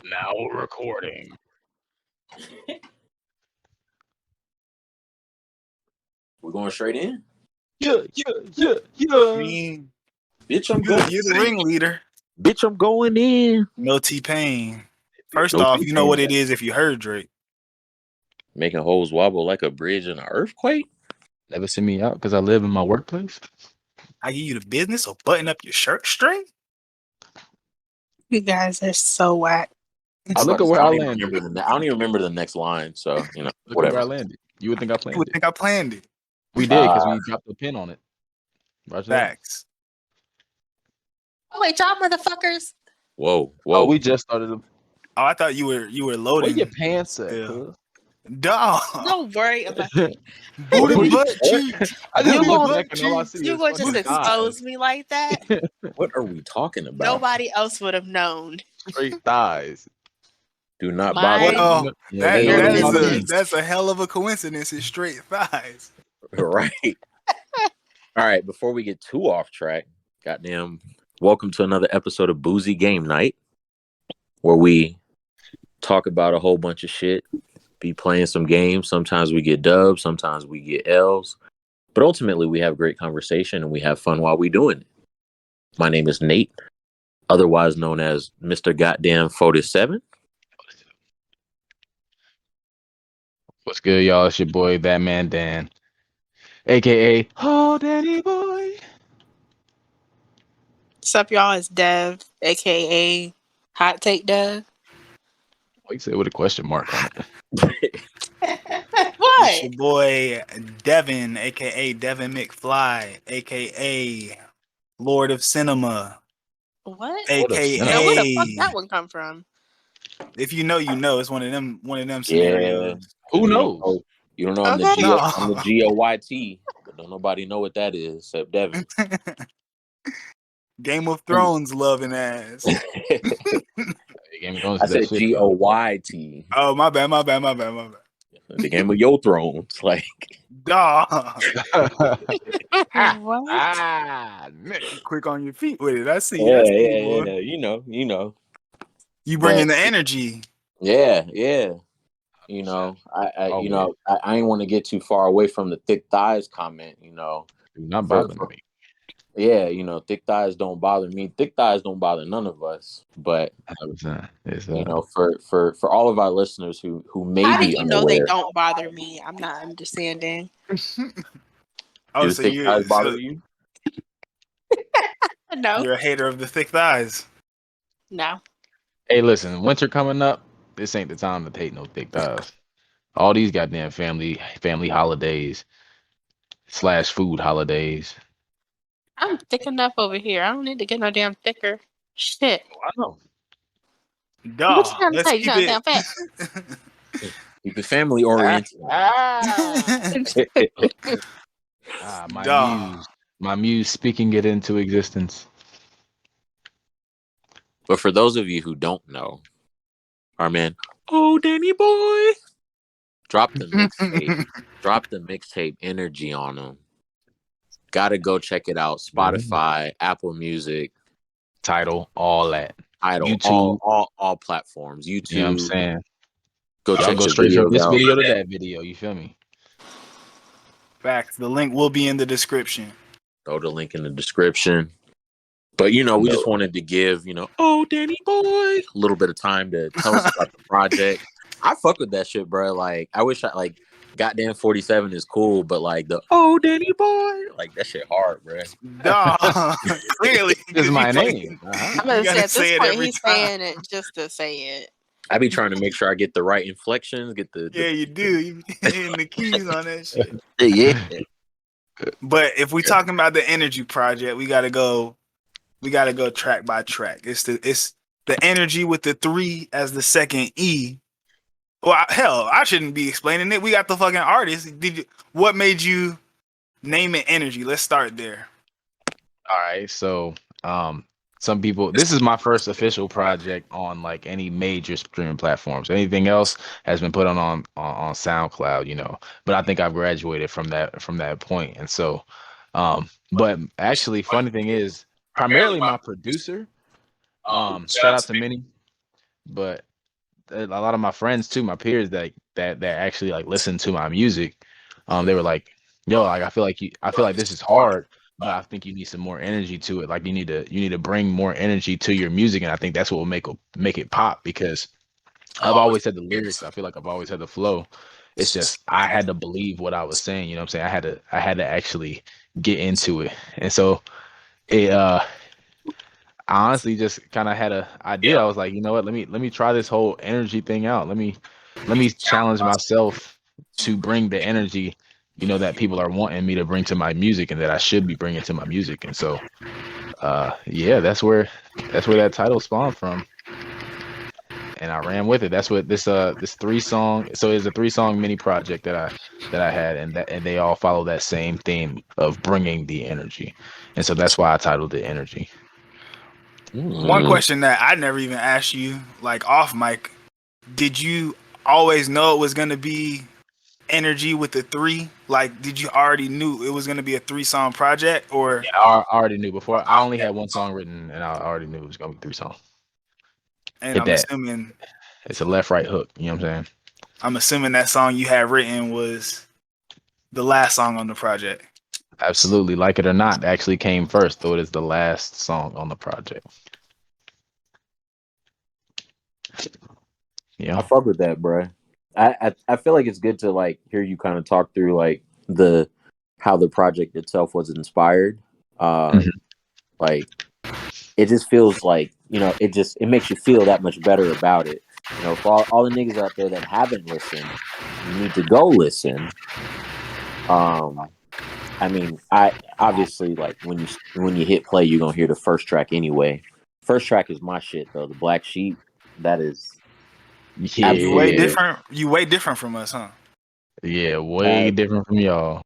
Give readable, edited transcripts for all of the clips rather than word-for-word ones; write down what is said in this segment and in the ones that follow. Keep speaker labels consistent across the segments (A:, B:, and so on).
A: Now recording.
B: We're going straight in?
A: Yeah.
C: I mean,
B: Bitch, I'm going.
C: you're the ringleader.
A: Bitch, I'm going in.
C: No T-Pain. First
B: No
C: off, you know
B: T-Pain.
C: what it is if you heard Drake.
B: Making hoes wobble like a bridge in an earthquake?
A: Never send me out because I live in my workplace.
C: I give you the business, so button up your shirt string.
D: You guys are so whack.
A: I look at where I
B: don't even
A: landed.
B: remember I don't even remember the next line, so, you know,
A: Look at where I
B: whatever.
A: landed. You would think I
C: You
A: planned
C: would
A: it.
C: think I planned it.
A: We did because we dropped the pin on it. Roger that.
C: Facts.
D: Oh wait, y'all motherfuckers.
B: Whoa.
A: Oh, we just started.
C: Oh, I thought you were
A: Where
C: loading.
A: your pants at?
C: Yeah.
A: cuz?
C: Dog.
D: Don't worry about
C: Booty butt cheeks.
A: I just
D: You
A: look
D: gonna-
A: back and all I see
D: you
A: is
D: gonna just
A: fucking
D: expose me like that.
B: What are we talking about?
D: Nobody else would have known.
A: straight thighs.
B: Do not
D: Mine-
B: bother
C: Well,
A: Yeah,
C: that,
A: they
D: Your
C: that
A: already
C: is
D: business.
C: that's a hell of a coincidence. It's straight thighs.
B: Right. All right, before we get too off track, goddamn, welcome to another episode of Boozy Game Night, where we talk about a whole bunch of shit, be playing some games. Sometimes we get dubs, sometimes we get L's, but ultimately we have great conversation and we have fun while we doing it. My name is Nate, otherwise known as Mr. Goddamn 47.
A: What's good, y'all? It's your boy, ThatmanXDan, aka Ohhh Danny Boi.
D: What's up, y'all? It's Dev, aka Hot Take Dev.
A: Why you say it with a question mark on it?
C: It's
D: What?
C: your boy Devin, aka Devin McFly, aka Lord of Cinema,
D: What?
A: Lord of
C: aka
A: Cinema.
D: Now, where the fuck that one come from?
C: if you know, you know. It's one of them scenarios.
A: Who knows?
B: You don't know I'm
D: Okay.
B: the GOYT, but don't nobody know what that is except Devin.
C: Game of Thrones loving ass.
A: Game of Thrones
B: I
A: is that
B: said
A: shit, bro.
B: GOYT.
C: Oh, my bad.
B: The game of Your Thrones. Like,
C: Dog.
D: What?
A: nigga.
C: Quick on your feet with it. I see. I see, boy.
B: yeah. You know.
C: You bringing
B: But-
C: the energy.
B: Yeah. You know, I ain't want to get too far away from the thick thighs comment, you know.
A: Do not bother me.
B: Yeah, you know, thick thighs don't bother me. Thick thighs don't bother none of us. But
A: 100%. It's,
B: you know, for all of our listeners who may
D: How do
B: be
D: you know they
B: unaware,
D: don't bother me? I'm not understanding.
C: Oh,
B: do
C: so
B: thick thighs bother you?
D: No,
C: you're a hater of the thick thighs.
D: no.
A: hey, listen, winter coming up. This ain't the time to take no thick thighs. All these goddamn family holidays / food holidays.
D: I'm thick enough over here. I don't need to get no damn thicker. Shit.
A: I know.
C: Dog.
D: What you trying to
C: Let's
D: say?
C: keep
D: You
C: it.
D: damn fat.
B: Keep it family oriented.
A: My
C: Dog.
A: muse speaking it into existence.
B: But for those of you who don't know, our man, Ohhh Danny Boi, drop the mixtape. Drop the mixtape En3rgy on them. Gotta go check it out. Spotify, Apple Music,
A: Title, all that.
B: Idol,
A: YouTube.
B: all platforms. YouTube.
A: You know what I'm saying?
B: Go
A: Y'all
B: check
A: go
B: the
A: straight from
B: videos
A: this
B: out.
A: video to that video. You feel me?
C: Facts. The link will be in the description.
B: Throw the link in the description. But, you know, we just wanted to give, you know, Ohhh Danny Boi a little bit of time to tell us about the project. I fuck with that shit, bro. Like, I wish goddamn 47 is cool, but like the Ohhh Danny Boi, like that shit hard, bro.
C: Dog. Clearly.
A: This is my
C: 'cause you
A: name.
D: I'm
C: You
D: gonna say
C: gotta
D: at
C: say
D: this
C: it
D: point
C: every
D: he's
C: time.
D: saying it just to say it.
B: I be trying to make sure I get the right inflections, get the
C: Yeah, you do. You hitting the keys on that shit.
B: yeah.
C: But if we talking about the En3rgy project, we gotta go track by track. It's the En3rgy with the 3 as the second E. Well, hell, I shouldn't be explaining it. We got the fucking artist. What made you name it En3rgy? Let's start there.
A: All right. So, some people, this is my first official project on like any major streaming platforms. Anything else has been put on SoundCloud, you know. But I think I've graduated from that point. And so, but actually, funny thing is, primarily my producer, shout out to Minnie, but a lot of my friends too, my peers that actually like listen to my music, they were like, "Yo, like I feel like this is hard, but I think you need some more energy to it. Like you need to bring more energy to your music, and I think that's what will make it pop because." I've always had the lyrics. I feel like I've always had the flow. It's just I had to believe what I was saying. You know what I'm saying? I had to actually get into it, and so it I honestly just kind of had a idea. I was like, you know what? Let me try this whole energy thing out. Let me challenge myself to bring the energy, you know, that people are wanting me to bring to my music and that I should be bringing to my music. And so, yeah, that's where that title spawned from. And I ran with it. That's what this 3 song. So it's a 3 song mini project that I had, and they all follow that same theme of bringing the energy. And so that's why I titled it Energy.
C: One question that I never even asked you, like off mic, did you always know it was gonna be Energy with the 3? Like, did you already knew it was gonna be a 3-song project, or?
A: Yeah, I already knew before. I only had 1 song written, and I already knew it was gonna be 3 songs.
C: And
A: Hit
C: I'm
A: that.
C: assuming
A: It's a left right hook. You know what I'm saying?
C: that song you had written was the last song on the project.
A: Absolutely. Like it or not, actually came first, though it is the last song on the project. Yeah.
B: I fuck with that, bro. I feel like it's good to like hear you kind of talk through like the how the project itself was inspired.
A: Mhm.
B: Like it just feels like, you know, it makes you feel that much better about it. You know, for all the niggas out there that haven't listened, you need to go listen. I mean, I obviously like when you hit play, you're gonna hear the first track anyway. First track is my shit though. The Black Sheep, that is
C: You way
A: Yeah.
B: absolutely
C: different. You way different from us, huh?
A: Yeah. Way
B: that.
A: different from y'all.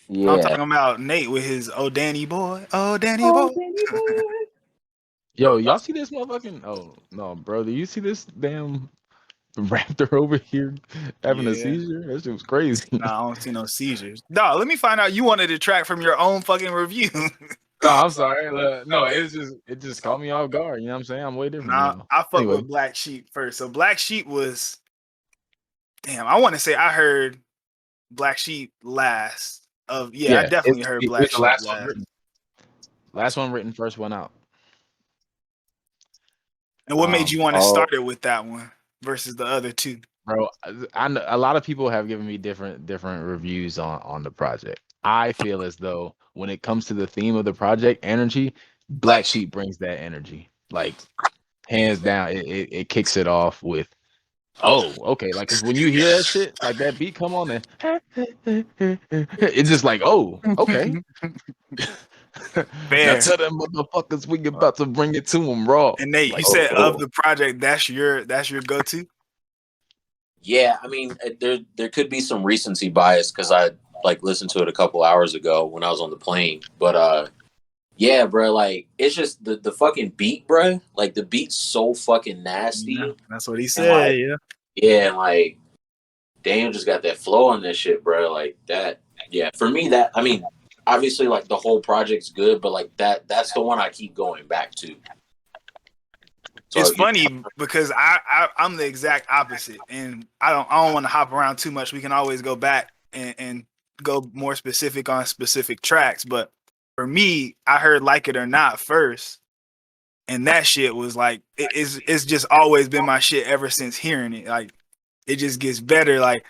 C: I'm
B: Yeah.
C: talking about Nate with his "Oh Danny Boy, oh Danny
B: Oh,
C: Boy."
B: Danny Boy.
A: Yo, y'all see this motherfucking? Oh no, bro, do you see this damn raptor over here having a
C: Yeah.
A: seizure? That shit was crazy.
C: Nah, I don't see no seizures. Dog, let me find out you wanted to track from your own fucking review.
A: No, I'm sorry. No, it just caught me off guard. You know what I'm saying? I'm way different than
C: Nah,
A: y'all.
C: I fuck
A: Anyway,
C: with Black Sheep first. So Black Sheep was damn. I want to say I heard Black Sheep last. I
A: yeah,
C: definitely heard Black
A: it's the
C: Sheep
A: last one
C: last.
A: written. Last one written, first one out.
C: And what made you want to
B: Oh,
C: start it with that one versus the other two?
A: Bro, I know a lot of people have given me different reviews on the project. I feel as though when it comes to the theme of the project, energy, Black Sheep brings that energy. Like hands down, it kicks it off with okay, like 'cause when you hear that shit, like that beat come on and it's just like, oh, okay. Now
C: Fair.
A: tell them motherfuckers we about to bring it to them raw.
C: And Nate, you
A: Like,
C: said of
B: oh.
C: the project, that's your go-to.
B: Yeah, I mean, there could be some recency bias because I like listened to it a couple hours ago when I was on the plane. But yeah, bro, like it's just the fucking beat, bro. Like the beat's so fucking
C: Yeah,
B: nasty,
C: that's what he
B: and
C: said.
B: like
C: Yeah.
B: yeah, and like Daniel just got that flow on this shit, bro. Like that. Yeah, for me, that I mean, obviously, like the whole project's good, but like that's the one I keep going back to.
C: It's
B: So yeah,
C: funny because I'm the exact opposite, and I don't want to hop around too much. We can always go back and go more specific on specific tracks. But for me, I heard Like It or Not first, and that shit was like it's just always been my shit ever since hearing it. Like it just gets better. Like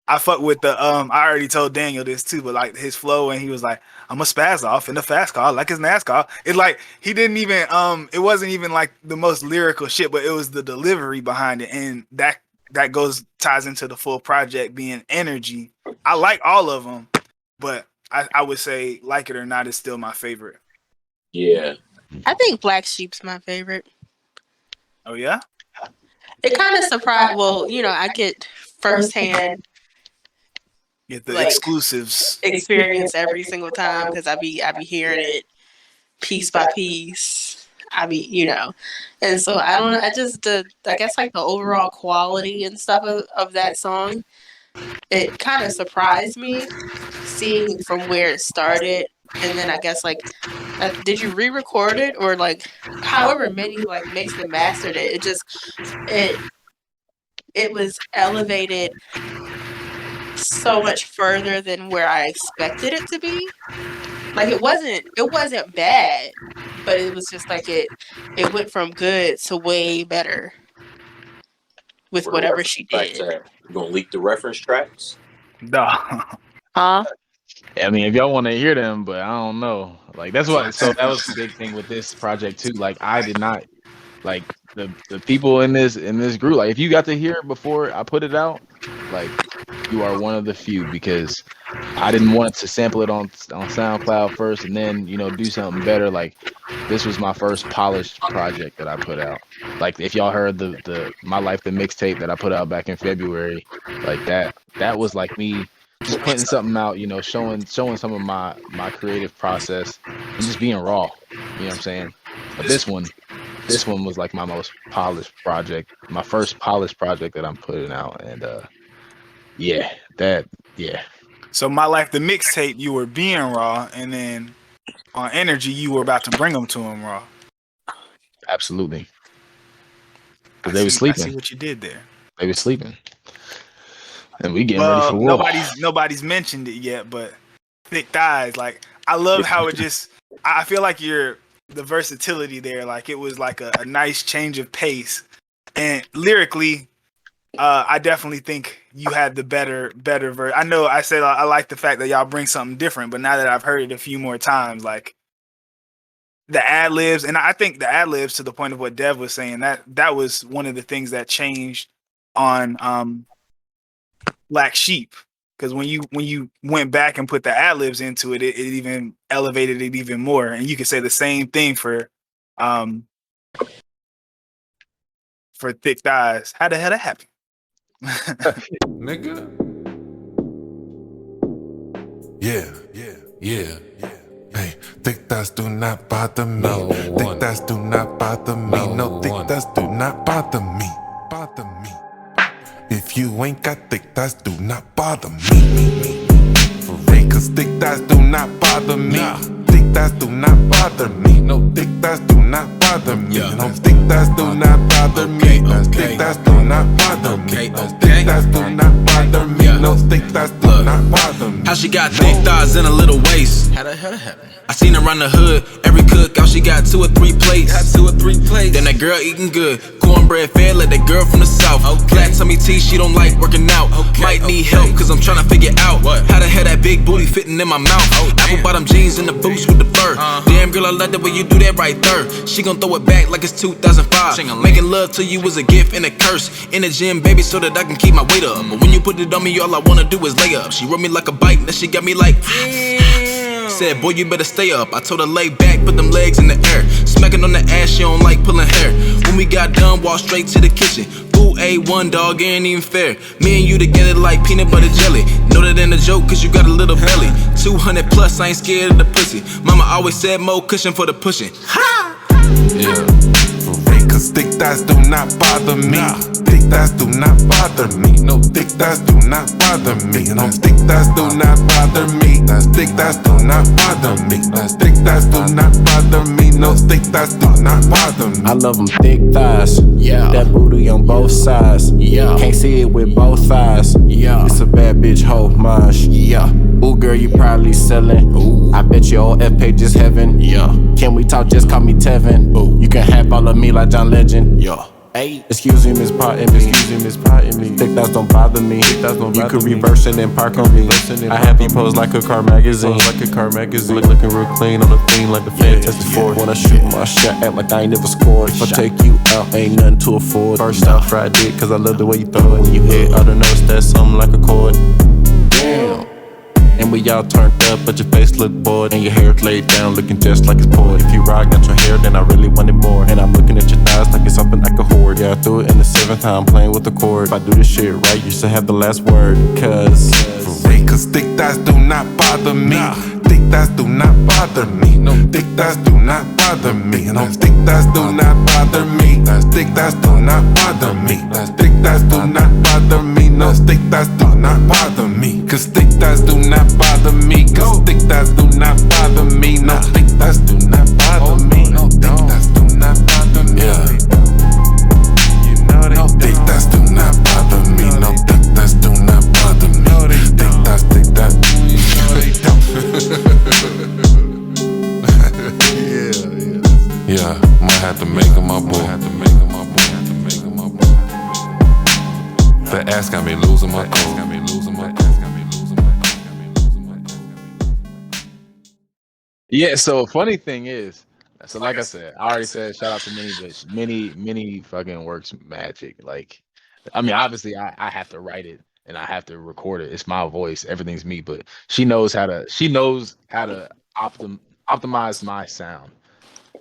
C: I fuck with the I already told Daniel this too, but like his flow and he was like, I'm a spaz off in the fast car, like his NASCAR. It's like he didn't even it wasn't even like the most lyrical shit, but it was the delivery behind it. And that goes ties into the full project being En3rgy. I like all of them, but I would say Like It or Not is still my favorite.
B: yeah.
D: I think Black Sheep's my favorite.
C: Oh yeah.
D: It kind of surprised. Well, you know, I get firsthand
C: Get the
D: like
C: exclusives.
D: experience every single time because I be hearing it piece by piece. You know, and so I don't know. I guess like the overall quality and stuff of that song, it kind of surprised me seeing from where it started, and then I guess like, did you re-record it or like, however many like mixed and mastered it? It it was elevated so much further than where I expected it to be. Like it wasn't bad, but it was just like it went from good to way better with
B: For the
D: whatever
B: reference
D: she
B: tracks,
D: did.
B: you gonna leak the reference tracks?
C: No.
D: Huh?
A: I mean, if y'all want to hear them, but I don't know. Like that's what. So that was the big thing with this project too. Like I did not like the people in this group. Like if you got to hear it before I put it out, like you are one of the few because I didn't want to sample it on SoundCloud first and then do something better. Like this was my first polished project that I put out. Like if y'all heard the My Life the mixtape that I put out back in February, like that was like me just putting something out, showing some of my creative process and just being raw. You know what I'm saying? But this one was like my most polished project, my first polished project that I'm putting out, and yeah.
C: So My Life the mixtape, you were being raw, and then on En3rgy, you were about to bring them to him raw.
A: Absolutely.
C: I
A: Because they were
C: see
A: sleeping.
C: what you did there.
A: They were sleeping, and we getting ready for war.
C: Nobody's mentioned it yet, but Thick Thighs, like I love how it just. I feel like the versatility there, like it was like a nice change of pace, and lyrically, I definitely think you had the better verse. I know I said I like the fact that y'all bring something different, but now that I've heard it a few more times, like the ad libs, and I think the ad libs to the point of what Dev was saying, that was one of the things that changed on Black Sheep, because when you went back and put the ad libs into it, it even elevated it even more. And you could say the same thing for Thick Thighs. How the hell that happen?
E: Nigga. Yeah. Hey, thick thighs do not bother me. No thick thighs do not bother me. No thick thighs do not bother me. If you ain't got thick thighs, do not bother me. For real, cause thick thighs do not bother me. Thick thighs do not bother me. No thick thighs do not bother me. No thick thighs do not bother me. No thick thighs do not bother me. No thick thighs do not bother me. No thick thighs do not bother me.
F: How she got thick thighs in a little waist? How the hell that happen? I seen her run the hood. Every cookout she got 2 or 3 plates. Then that girl eating good. Cornbread fed like that girl from the south. Flat tummy tea, she don't like working out. Might need help cause I'm tryna figure out how the hell that big booty fitting in my mouth. Apple bottom jeans and the boots with the fur. Damn girl, I like the way you do that right there. She gon' throw it back like it's 2005. Making love to you is a gift and a curse. In the gym, baby, so that I can keep my weight up. But when you put it on me, all I wanna do is lay up. She rode me like a bike, then she got me like said, boy, you better stay up. I told her lay back, put them legs in the air. Smacking on the ass, she don't like pulling hair. When we got done, walk straight to the kitchen. Food A1, dog, it ain't even fair. Me and you together like peanut butter jelly. Know that ain't a joke, cause you got a little belly. 200 plus, I ain't scared of the pussy. Mama always said more cushion for the pushing. Ha!
E: Yeah. For real, cause thick thighs do not bother me. Thick thighs do not bother me. No thick thighs do not bother me. No thick thighs do not bother me. Thick thighs do not bother me. Thick thighs do not bother me. No thick thighs do not bother me.
G: I love them thick thighs. Yeah. That booty on both sides. Yeah. Can't see it with both eyes. Yeah. It's a bad bitch homage. Yeah. Ooh, girl, you probably selling. Ooh. I bet your old F page is heaven. Yeah. Can we talk? Just call me Tevin. Ooh. You can have all of me like John Legend. Yeah. Hey. Excuse me, Miss Pot and me. Thick thighs don't bother me. You could reverse it and park on me. I have you pose like a car magazine. Looking real clean on the theme like the Fantastic Four. When I shoot my shot, act like I ain't never scored. If I take you out, ain't nothing to afford. First out fried dick, cause I love the way you throw it. When you hit, I don't know, that's something like a chord. Damn. And we all turned up, but your face look bored, and your hair laid down, looking just like it's poured. If you ride, got your hair, then I really wanted more. And I'm looking at your thighs like it's something I could hoard. Yeah, I threw it in the 7th time, playing with the chord. If I do this shit right, you should have the last word. Cause
E: thick thighs do not bother me. Thick thighs do not bother me. No, thick thighs do not bother me. No, thick thighs do not bother me. Thick thighs do not bother me. Thick thighs do not bother me. No, thick thighs do not bother me. Cause thick thighs do not bother me. Cause thick thighs do not bother me. No, thick thighs do not bother me. No, thick thighs do not bother me. Yeah. No, thick thighs do not bother me. No, thick thighs do not bother me. Thick thighs, thick thighs. Yeah, might have to make him my boy. The ass got me losing my cool.
A: Yeah, so funny thing is, so like I said, I already said shout out to Minnie, but Minnie fucking works magic. Like, I mean, obviously I have to write it and I have to record it. It's my voice, everything's me, but she knows how to optimize my sound,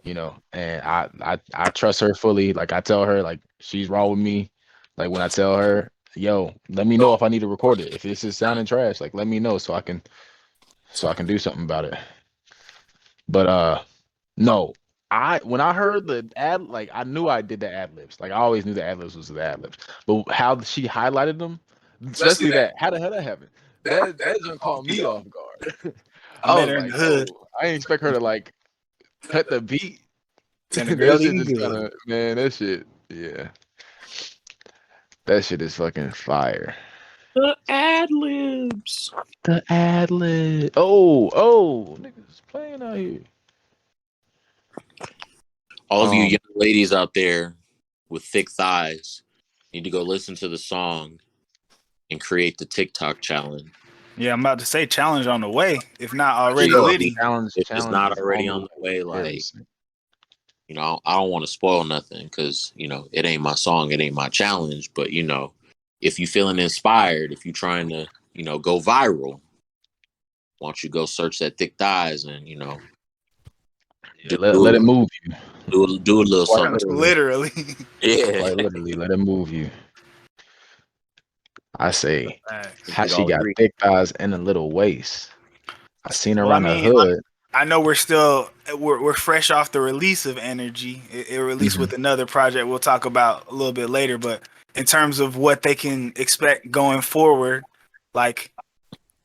A: you know, and I trust her fully. Like I tell her, like she's raw with me. Like when I tell her, yo, let me know if I need to record it. If this is sounding trash, like let me know so I can do something about it. But no, when I heard the ad, like I knew I did the ad libs. Like I always knew the ad libs was the ad libs. But how she highlighted them, especially that how the hell that happened? That just caught me off guard.
C: I met her in the hood.
A: I didn't expect her to like cut the beat.
C: And the
A: that
C: girl
A: shit
C: even
A: just
C: good.
A: kinda, man, that shit, yeah. That shit is fucking fire.
B: The ad libs.
A: The ad lib. Oh, niggas playing out here.
B: All of you young ladies out there with thick thighs need to go listen to the song and create the TikTok challenge.
C: Yeah, I'm about to say challenge on the way, if not already
B: Yeah,
C: litty.
B: If it's not already on the way, like, you know, I don't want to spoil nothing because, you know, it ain't my song, it ain't my challenge. But, you know, if you feeling inspired, if you're trying to, you know, go viral, why don't you go search that thick thighs and, you know,
A: let it move you.
B: Do a little something.
C: Literally.
B: Yeah.
A: Like literally, let it move you. I say, how
B: We
A: she
B: all
A: got
B: agree.
A: thick thighs and a little waist. I seen her
C: Well,
A: around
C: I
A: the
C: mean,
A: hood.
C: I know we're fresh off the release of En3rgy. It released with another project we'll talk about a little bit later. But in terms of what they can expect going forward, like,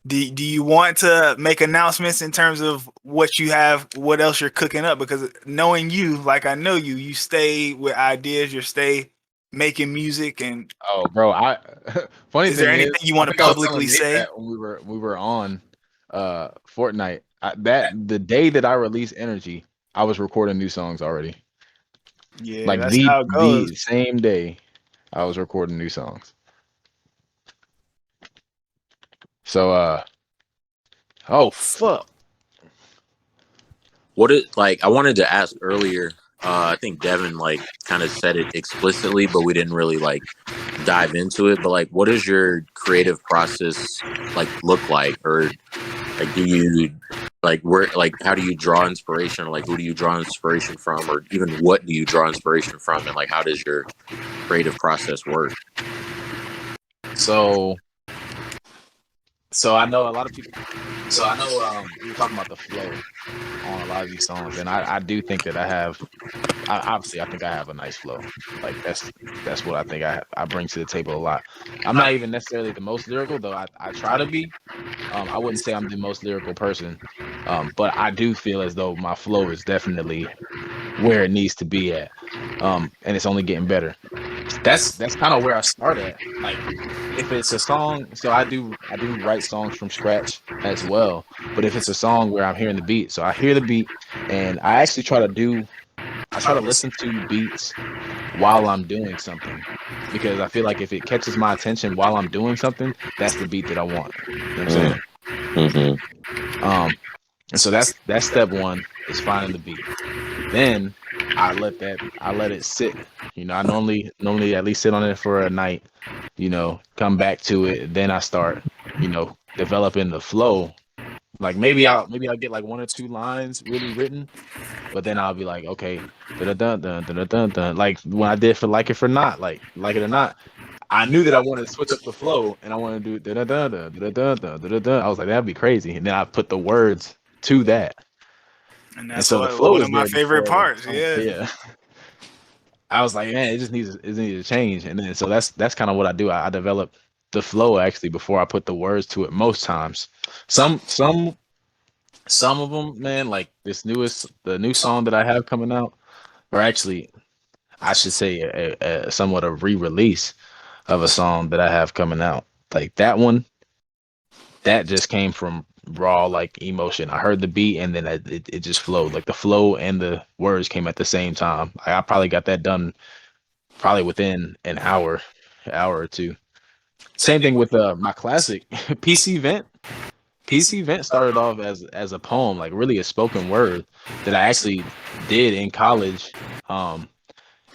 C: do you want to make announcements in terms of what you have, what else you're cooking up? Because knowing you, like I know you, you stay with ideas, you stay making music. And
A: Oh, bro, funny
C: is
A: thing
C: there
A: is,
C: anything you want
A: I
C: to
A: think I was telling
C: publicly
A: Nate
C: say?
A: that when we were on Fortnite, that the day that I released En3rgy, I was recording new songs already.
C: Yeah,
A: Like
C: that's how it goes.
A: the same day I was recording new songs. So oh fuck.
B: What it like? I wanted to ask earlier. I think Devin like kind of said it explicitly, but we didn't really like dive into it. But like, what does your creative process like look like, or like do you like how do you draw inspiration? Like, who do you draw inspiration from, or even what do you draw inspiration from, and like how does your creative process work?
A: So I know a lot of people. So I know we were talking about the flow on a lot of these songs, and I do think that obviously I think I have a nice flow. Like that's what I think I bring to the table a lot. I'm not even necessarily the most lyrical, though I try to be. I wouldn't say I'm the most lyrical person, but I do feel as though my flow is definitely where it needs to be at, and it's only getting better. That's kind of where I start at. Like if it's a song, so I do write songs from scratch as well. But if it's a song where I'm hearing the beat, so I hear the beat, and I actually try to listen to beats while I'm doing something, because I feel like if it catches my attention while I'm doing something, that's the beat that I want. You know what I'm saying?
B: Mm-hmm.
A: And so that's step one, is finding the beat. Then I let it sit. You know, I normally at least sit on it for a night, you know, come back to it. Then I start, you know, developing the flow Like maybe I'll get like 1 or 2 lines really written, but then I'll be like, okay, dun dun dun dun dun dun. Like when I did for Like It or Not, Like It or Not, I knew that I wanted to switch up the flow and I wanted to do dun dun dun dun dun dun dun dun. I was like, that'd be crazy, and then I put the words to that,
C: And
A: and
C: that's
A: so the flow
C: one
A: is
C: of my
A: there
C: favorite
A: before.
C: parts. Yeah.
A: Yeah. I was like, man, it needs to change, and then so that's kind of what I do. I develop the flow actually before I put the words to it most times. Some of them, man, like the new song that I have coming out, or actually, I should say a somewhat a re-release of a song that I have coming out. Like that one, that just came from raw like emotion. I heard the beat and then it just flowed. Like the flow and the words came at the same time. I probably got that done probably within an hour or two. Same thing with my classic PC Vent. PC Vent started off as a poem, like really a spoken word that I actually did in college. Um,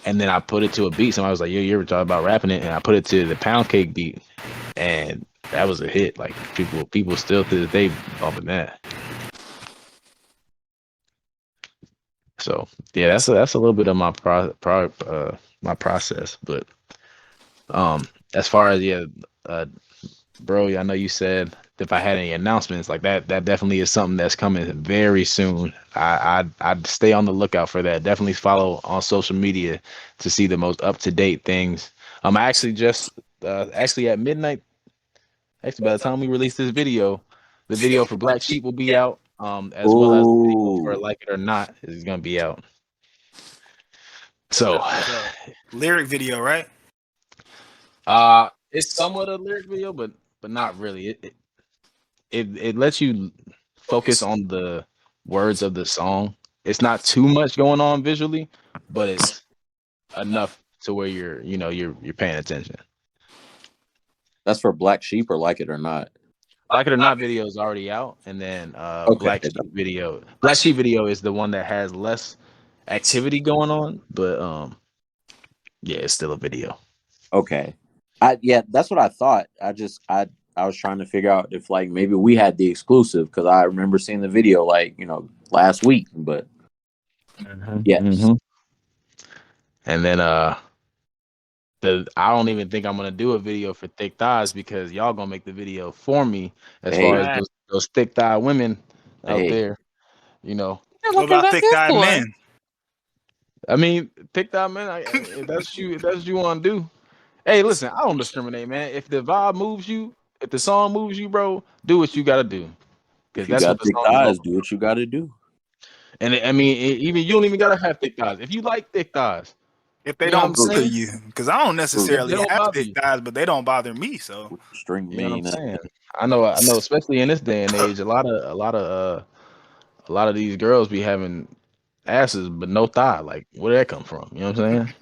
A: and then I put it to a beat. Somebody was like, "Yo, you ever thought about rapping it?" And I put it to the Pound Cake beat, and that was a hit. Like people still to this day bumping that. So yeah, that's a little bit of my my process. But as far as bro, I know you said if I had any announcements like that, that definitely is something that's coming very soon. I'd stay on the lookout for that. Definitely follow on social media to see the most up to date things. I'm actually just actually at midnight. Actually, by the time we release this video, the video for Black Sheep will be out. As well as the video for
B: Ooh.
A: Like It or Not is gonna be out. So,
C: Lyric video, right?
A: it's somewhat a lyric video, but not really. It lets you focus on the words of the song. It's not too much going on visually, but it's enough to where you're paying attention.
B: That's for Black Sheep or Like It or Not.
A: Like It or Not video is already out, and then
B: Okay.
A: Black Sheep video is the one that has less activity going on, but yeah, it's still a video.
B: Okay. That's what I thought. I was trying to figure out if like maybe we had the exclusive because I remember seeing the video like, last week, but yes.
A: Mm-hmm. And then I don't even think I'm gonna do a video for thick thighs because y'all gonna make the video for me as far as those thick thigh women out there.
C: What about thick thigh men?
A: I mean, thick thigh men. If that's what you want to do. Hey, listen, I don't discriminate, man. If the vibe moves you, if the song moves you, bro, do what you gotta do.
B: If you got thick thighs, do what you gotta do.
A: And I mean, even you don't even gotta have thick thighs. If you like thick thighs,
C: if they don't bother you, because I don't necessarily have thick thighs, but they don't bother me. So
B: string
A: you know what I'm saying? I know, especially in this day and age, a lot of these girls be having asses but no thigh. Like, where did that come from? You know what I'm saying?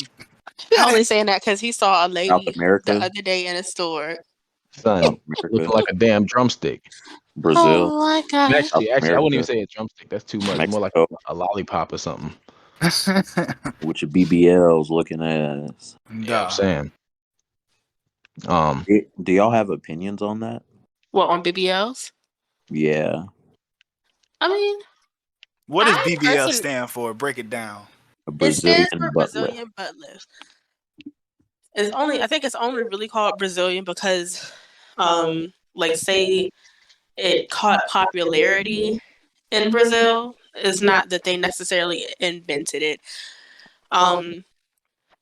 D: He's only saying that because he saw a lady the other day in a store.
A: Son, looking like a damn drumstick.
B: Brazil.
D: Oh my god!
A: Actually, I wouldn't even say a drumstick. That's too much. More like a lollipop or something.
B: With your BBLs looking ass.
A: Yeah, I'm saying.
B: Do y'all have opinions on that?
D: What, on BBLs?
B: Yeah.
D: I mean,
C: what does BBL stand for? Break it down.
B: It stands for
D: Brazilian butt lift. I think it's only really called Brazilian because, like, say it caught popularity in Brazil. It's not that they necessarily invented it. I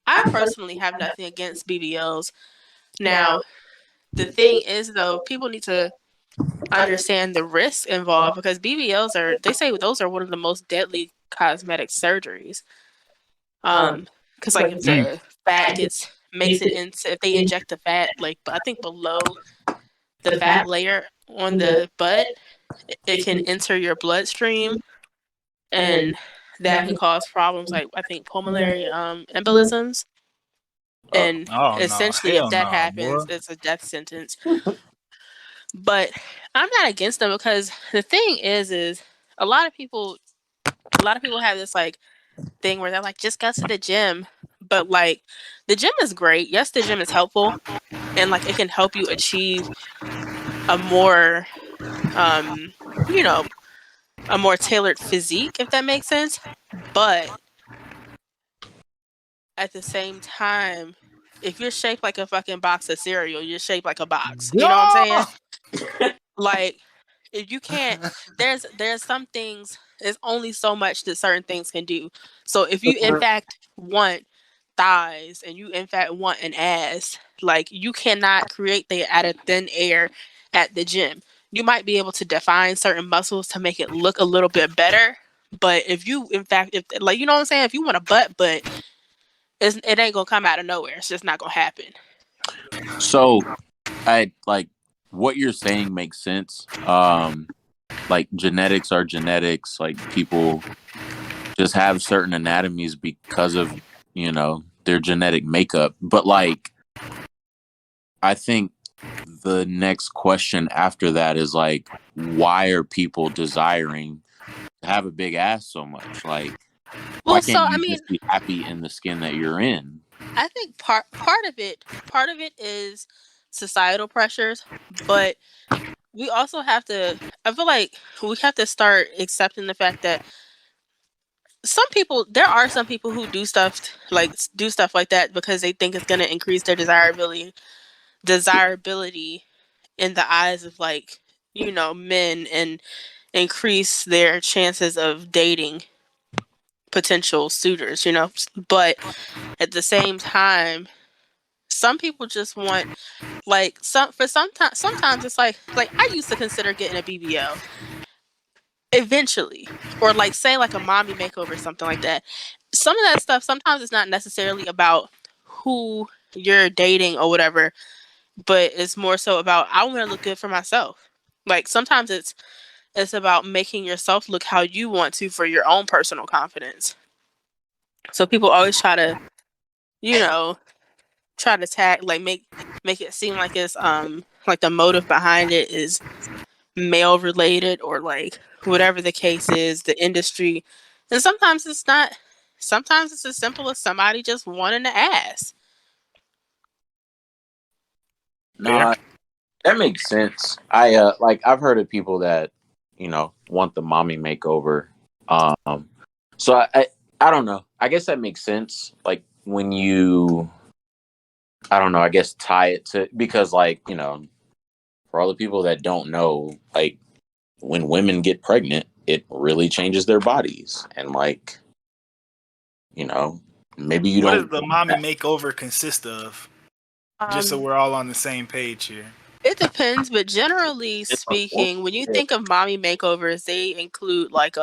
D: personally have nothing against BBLs. Now, the thing is, though, people need to understand the risks involved because BBLs they say those are one of the most deadly cosmetic surgeries. Because like if the fat if they inject the fat, like I think below the fat layer on the butt, it can enter your bloodstream, and that can cause problems like I think pulmonary embolisms. And essentially, if that happens, it's a death sentence. But I'm not against them because the thing is a lot of people have this like thing where they're like, just go to the gym. But like, the gym is great. Yes, the gym is helpful, and like it can help you achieve a more a more tailored physique, if that makes sense. But at the same time, if you're shaped like a fucking box of cereal, you're shaped like a box. You know what I'm saying? Like, if you can't, there's some things. There's only so much that certain things can do. So if you in fact want thighs and you in fact want an ass, like, you cannot create that out of thin air at the gym. You might be able to define certain muscles to make it look a little bit better, but if you in fact, if like, you know what I'm saying, if you want a butt, but it ain't gonna come out of nowhere. It's just not gonna happen.
B: So, I like what you're saying makes sense. Like genetics are genetics. Like people just have certain anatomies because of their genetic makeup. But like, I think the next question after that is like, why are people desiring to have a big ass so much? Like, why
D: Well,
B: can't
D: so
B: you
D: I mean,
B: just be happy in the skin that you're in?
D: I think part of it is societal pressures, but we also have to. I feel like we have to start accepting the fact that there are some people who do stuff like that because they think it's going to increase their desirability in the eyes of, like, men, and increase their chances of dating potential suitors. But at the same time, some people just want, like, sometimes it's like I used to consider getting a BBL eventually, or like, say, like a mommy makeover or something like that. Some of that stuff, sometimes it's not necessarily about who you're dating or whatever, but it's more so about, I want to look good for myself. Like, sometimes it's about making yourself look how you want to for your own personal confidence. So people always try to, you know, tag, like, make it seem like it's like the motive behind it is male related, or like whatever the case is, the industry. And sometimes it's not. Sometimes it's as simple as somebody just wanting to ask.
B: No, that makes sense. I've heard of people that want the mommy makeover. So I don't know. I guess that makes sense. Like when you, I don't know. I guess tie it to, because like for all the people that don't know, like when women get pregnant, it really changes their bodies, and like maybe you
C: What
B: don't
C: does the
B: want
C: mommy
B: that.
C: makeover consist of? Just so we're all on the same page here.
D: It depends, but generally
B: It's unfortunate.
D: speaking, when you think of mommy makeovers, they include like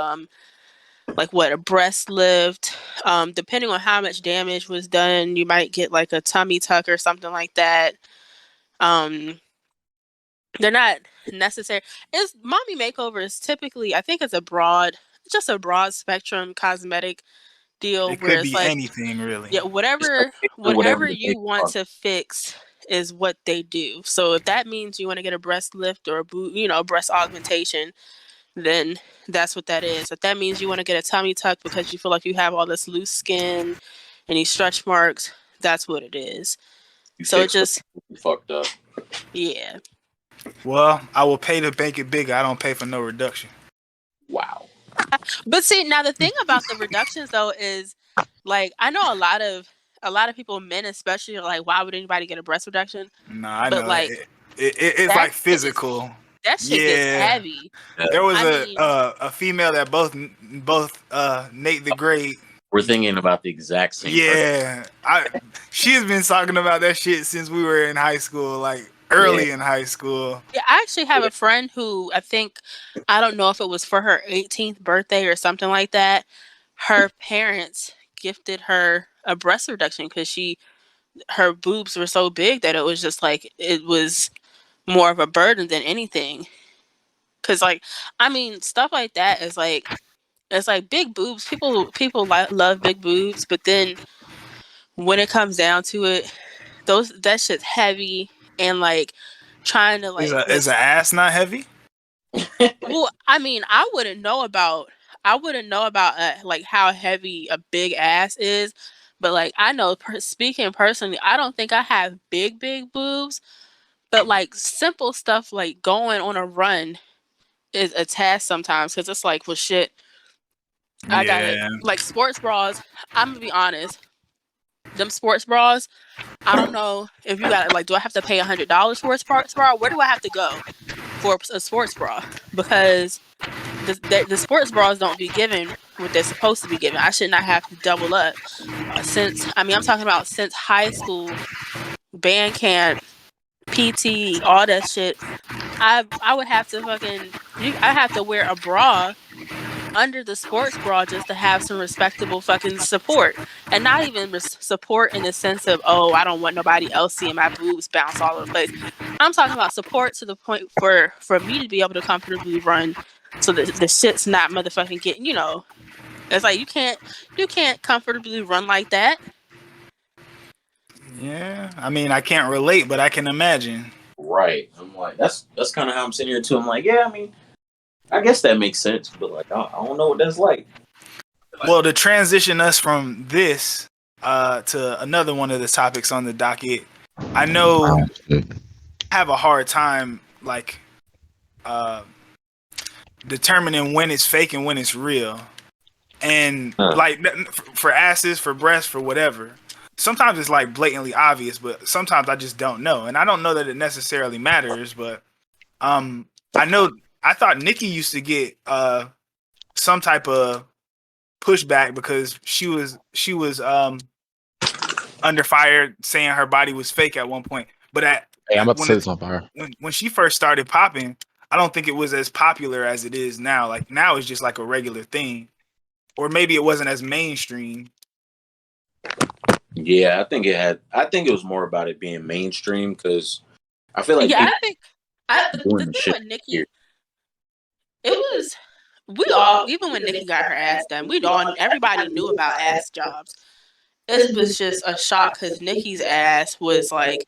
D: what, a breast lift. Depending on how much damage was done, you might get like a tummy tuck or something like that. They're not necessary. It's mommy makeovers typically, I think it's just a broad spectrum cosmetic deal
C: It
D: where
C: could
D: it's
C: be
D: like,
C: anything, really.
D: yeah,
B: It's like basically whatever
D: whatever
B: the
D: you
B: makeup
D: want
B: are.
D: to fix is what they do. So if that means you want to get a breast lift or a breast augmentation, then that's what that is. If that means you want to get a tummy tuck because you feel like you have all this loose skin and these stretch marks, that's what it is.
B: You
D: So it
B: fix
D: just,
B: the fucked up.
D: yeah.
C: Well, I will pay to make it bigger. I don't pay for no reduction.
B: Wow.
D: But see, now the thing about the reductions though is, like, I know a lot of people, men especially, are like, why would anybody get a breast reduction?
C: No, I
D: But
C: know
D: like,
C: it's
D: that
C: like
D: shit is
C: physical.
D: that shit gets
C: Yeah,
D: heavy.
C: there was
D: I mean,
C: a female that both Nate the Great.
B: We're thinking about the exact same person.
C: Yeah, she has been talking about that shit since we were in high school, like
B: Yeah.
C: early in high school.
D: yeah, I actually have a friend who, I don't know if it was for her 18th birthday or something like that. Her parents gifted her a breast reduction because her boobs were so big that it was just like, it was more of a burden than anything. Cause like, I mean, stuff like that is like, it's like big boobs. People love big boobs, but then when it comes down to it, that shit's heavy, and like trying to
C: Is
D: like
C: a ass not heavy?
D: well, I mean, I wouldn't know about like how heavy a big ass is, but like I know, speaking personally, I don't think I have big boobs, but like simple stuff like going on a run is a task sometimes because it's like, well, shit. I got it. Like sports bras. I'm gonna be honest. Them sports bras. I don't know if you got it. Like, do I have to pay $100 for a sports bra? Where do I have to go for a sports bra? Because the sports bras don't be given what they're supposed to be given. I should not have to double up since. I mean, I'm talking about since high school, band camp, PT, all that shit. I would have to I have to wear a bra under the sports bra just to have some respectable fucking support, and not even support in the sense of, oh, I don't want nobody else seeing my boobs bounce all over the place. I'm talking about support to the point for me to be able to comfortably run, so that the shit's not motherfucking getting, it's like you can't comfortably run like that.
C: Yeah, I mean, I can't relate, but I can imagine.
B: Right. I'm like, that's kind of how I'm sitting here too. I'm like, yeah, I mean, I guess that makes sense, but like, I don't know what that's like.
C: Well, to transition us from this to another one of the topics on the docket, I know I have a hard time like determining when it's fake and when it's real, and like for asses, for breasts, for whatever. Sometimes it's like blatantly obvious, but sometimes I just don't know, and I don't know that it necessarily matters. But I thought Nikki used to get some type of pushback because she was under fire saying her body was fake at one point. But
A: I'm about to say this on fire.
C: When she first started popping, I don't think it was as popular as it is now. Like now it's just like a regular thing. Or maybe it wasn't as mainstream.
B: Yeah, I think it was more about it being mainstream because I feel like
D: the thing with Nikki, it was even when Nikki got her ass done, everybody knew about ass jobs. It was just a shock because Nikki's ass was like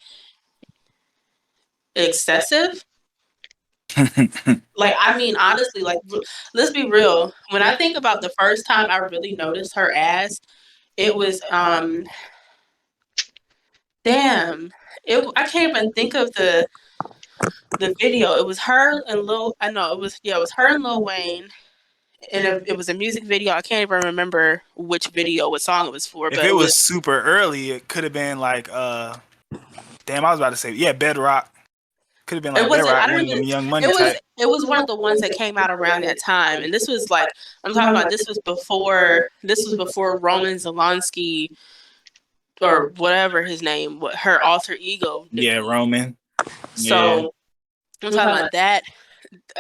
D: excessive. Like, I mean, honestly, like, let's be real. When I think about the first time I really noticed her ass, it was I can't even think of the video. It was her and it was her and Lil Wayne, and it was a music video. I can't even remember which video, what song it was for.
C: If it was super early, it could have been like I was about to say Bedrock. Could have been like Bedrock, one of them Young Money type.
D: It was one of the ones that came out around that time, and this was like I'm talking about. This was before Roman Zelensky or whatever his name, her alter ego.
C: Yeah, Roman.
D: So I'm talking about that.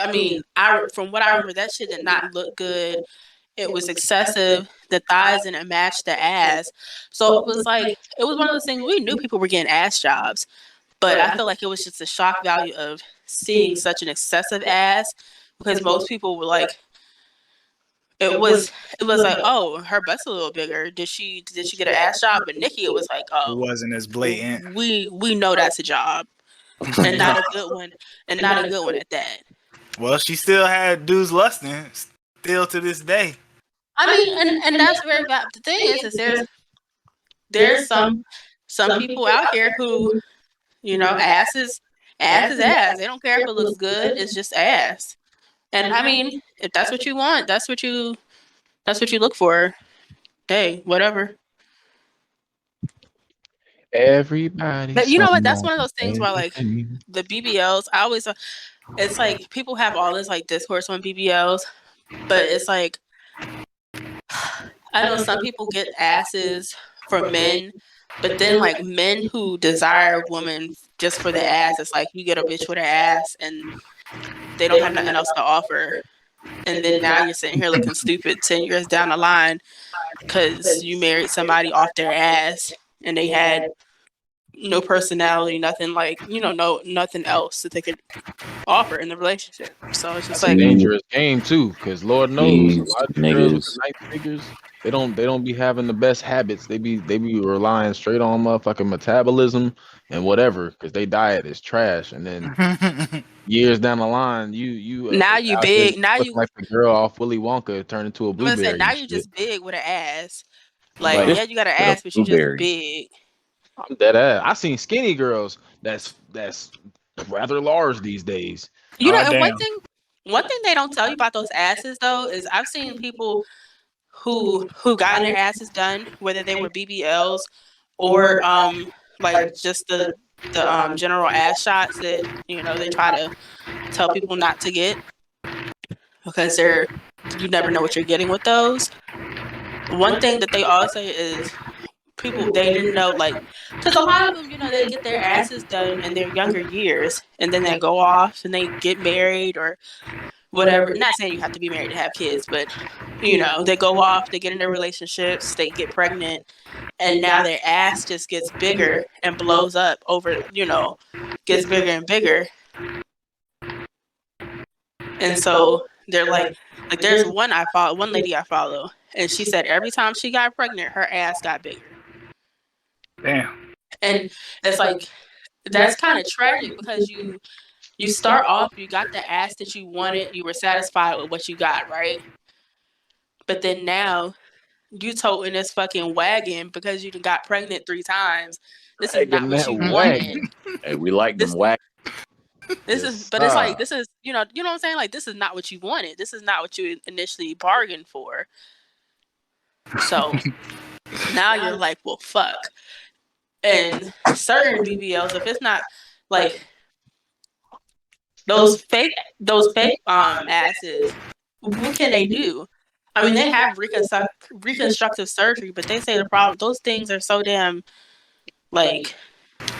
D: I mean, from what I remember, that shit did not look good. It was excessive. The thighs didn't match the ass. So it was one of those things. We knew people were getting ass jobs, but I feel like it was just a shock value of seeing such an excessive ass because most people were like, it was like, oh, her butt's a little bigger. Did she get an ass job? But Nikki, it was like, oh,
C: it wasn't as blatant.
D: We know that's a job, and not a good one, and not a good one at that.
C: Well, she still had dudes lusting still to this day.
D: I mean, and that's very bad. The thing is there's some people out here who, ass is ass. They don't care if it looks good. It's just ass. And I mean, if that's what you want, that's what you look for. Hey, whatever.
A: Everybody.
D: But you know what? That's one of those things where like the BBLs, it's like people have all this like discourse on BBLs, but it's like I know some people get asses for men, but then like men who desire women just for the ass, it's like you get a bitch with an ass and they don't have nothing else to offer. And then now you're sitting here looking stupid 10 years down the line because you married somebody off their ass and they had no personality, nothing like, nothing else that they could offer in the relationship. So it's just like
A: a dangerous game too, because Lord knows a lot of girls with nice figures, they don't be having the best habits. They be relying straight on motherfucking metabolism and whatever, because they diet is trash. And then years down the line, you
D: now you big, now you
A: like the girl off Willy Wonka turned into a blueberry.
D: Listen, now you just big with an ass. Like yeah, you got an ass, but you just big.
A: I'm dead ass. I seen skinny girls that's rather large these days.
D: And One thing they don't tell you about those asses though is I've seen people who gotten their asses done, whether they were BBLs or like just the general ass shots that they try to tell people not to get because you never know what you're getting with those. One thing that they all say is people they didn't know, like, because a lot of them they get their asses done in their younger years and then they go off and they get married or whatever. Not saying you have to be married to have kids, but they go off, they get into relationships, they get pregnant, and now their ass just gets bigger and blows up over, gets bigger and bigger. And so they're like there's one lady I follow, and she said every time she got pregnant, her ass got bigger.
C: Damn.
D: And it's like that's kind of tragic because you start off, you got the ass that you wanted, you were satisfied with what you got, right? But then now you toting this fucking wagon because you done got pregnant 3 times. This is not what you wanted.
B: Hey, we like them wagons.
D: This is, but it's like, this is, you know what I'm saying? Like, this is not what you wanted. This is not what you initially bargained for. So now you're like, well, fuck. And certain BBLs, if it's not like those fake asses, what can they do? I mean, they have reconstructive surgery, but they say the problem, those things are so damn, like,